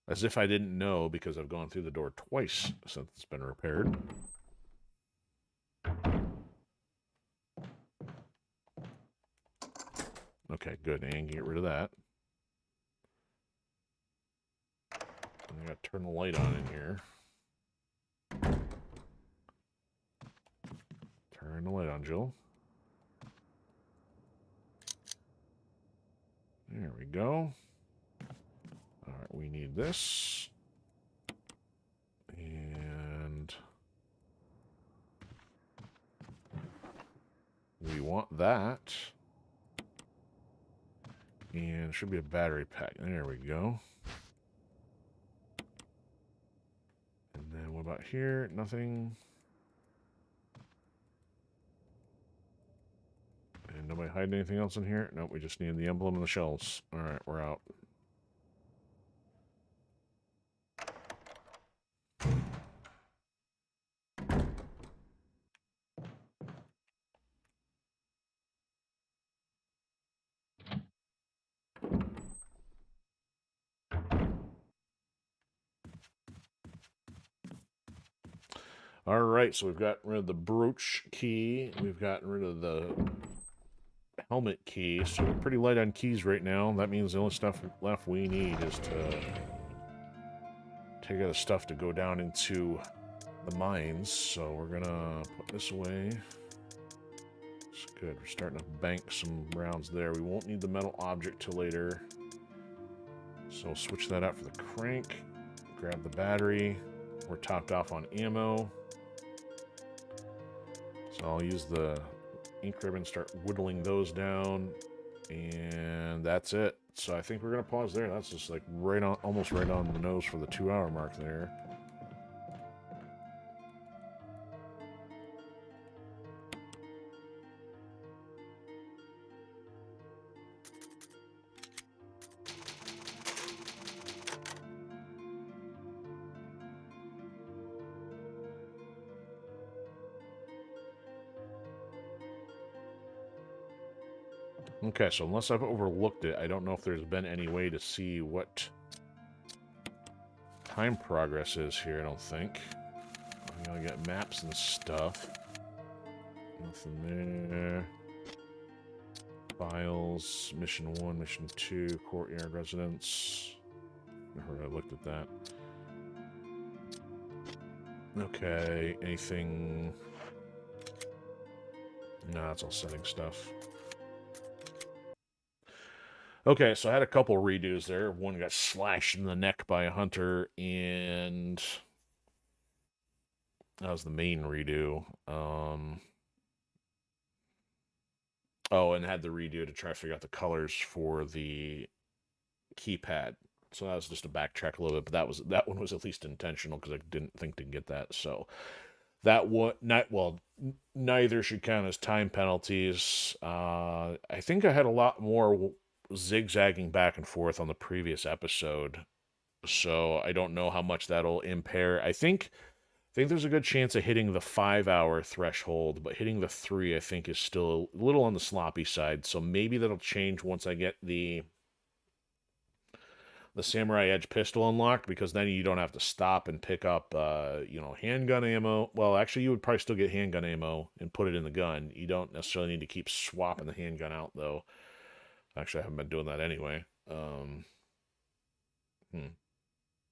As if I didn't know because I've gone through the door twice since it's been repaired. Okay, good. And get rid of that. And I gotta turn the light on in here. Turn the light on, Jill. There we go. Alright, we need this. And we want that. And should be a battery pack. There we go. And then what about here? Nothing. And nobody hiding anything else in here? Nope, we just need the emblem and the shells. Alright, we're out. Alright, so we've gotten rid of the brooch key. We've gotten rid of the helmet key. So we're pretty light on keys right now. That means the only stuff left we need is to take out the stuff to go down into the mines. So we're gonna put this away. It's good. We're starting to bank some rounds there. We won't need the metal object till later. So switch that out for the crank. Grab the battery. We're topped off on ammo. So I'll use the ink ribbon, start whittling those down, and that's it. So I think we're gonna pause there. That's just like right on, almost right on the nose for the 2-hour mark there. Okay, so unless I've overlooked it, I don't know if there's been any way to see what time progress is here, I don't think. We gotta get maps and stuff. Nothing there. Files, mission 1, mission 2, courtyard residence. I heard I looked at that. Okay, anything... No, it's all setting stuff. Okay, so I had a couple redos there. One got slashed in the neck by a hunter, and that was the main redo. Oh, and had the redo to try to figure out the colors for the keypad. So that was just to backtrack a little bit, but that one was at least intentional because I didn't think to get that. So that one, neither should count as time penalties. I think I had a lot more zigzagging back and forth on the previous episode, so I don't know how much that'll impair. I think there's a good chance of hitting the 5-hour threshold, but hitting the 3 I think is still a little on the sloppy side, so maybe that'll change once I get the Samurai Edge pistol unlocked, because then you don't have to stop and pick up handgun ammo. Well, actually you would probably still get handgun ammo and put it in the gun. You don't necessarily need to keep swapping the handgun out, though. Actually, I haven't been doing that anyway.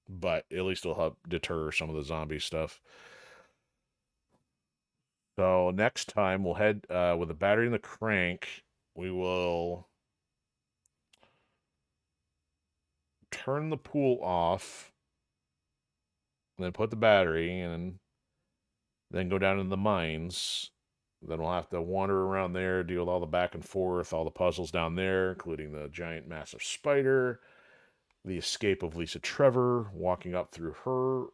But at least it'll help deter some of the zombie stuff. So next time we'll head with the battery and the crank. We will turn the pool off, and then put the battery in, and then go down into the mines. Then we'll have to wander around there, deal with all the back and forth, all the puzzles down there, including the giant massive spider, the escape of Lisa Trevor, walking up through her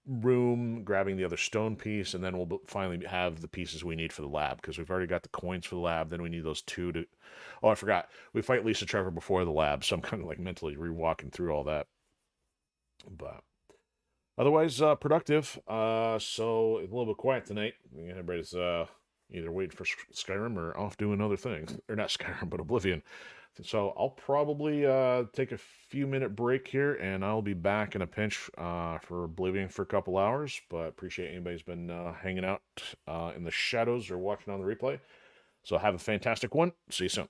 room, grabbing the other stone piece, and then we'll finally have the pieces we need for the lab, because we've already got the coins for the lab. Then we need those 2 to... Oh, I forgot. We fight Lisa Trevor before the lab, so I'm kind of like mentally re-walking through all that. But otherwise, productive. So a little bit quiet tonight. Everybody's either waiting for Skyrim or off doing other things. Or not Skyrim, but Oblivion. So I'll probably take a few-minute break here, and I'll be back in a pinch for Oblivion for a couple hours. But appreciate anybody's been hanging out in the shadows or watching on the replay. So have a fantastic one. See you soon.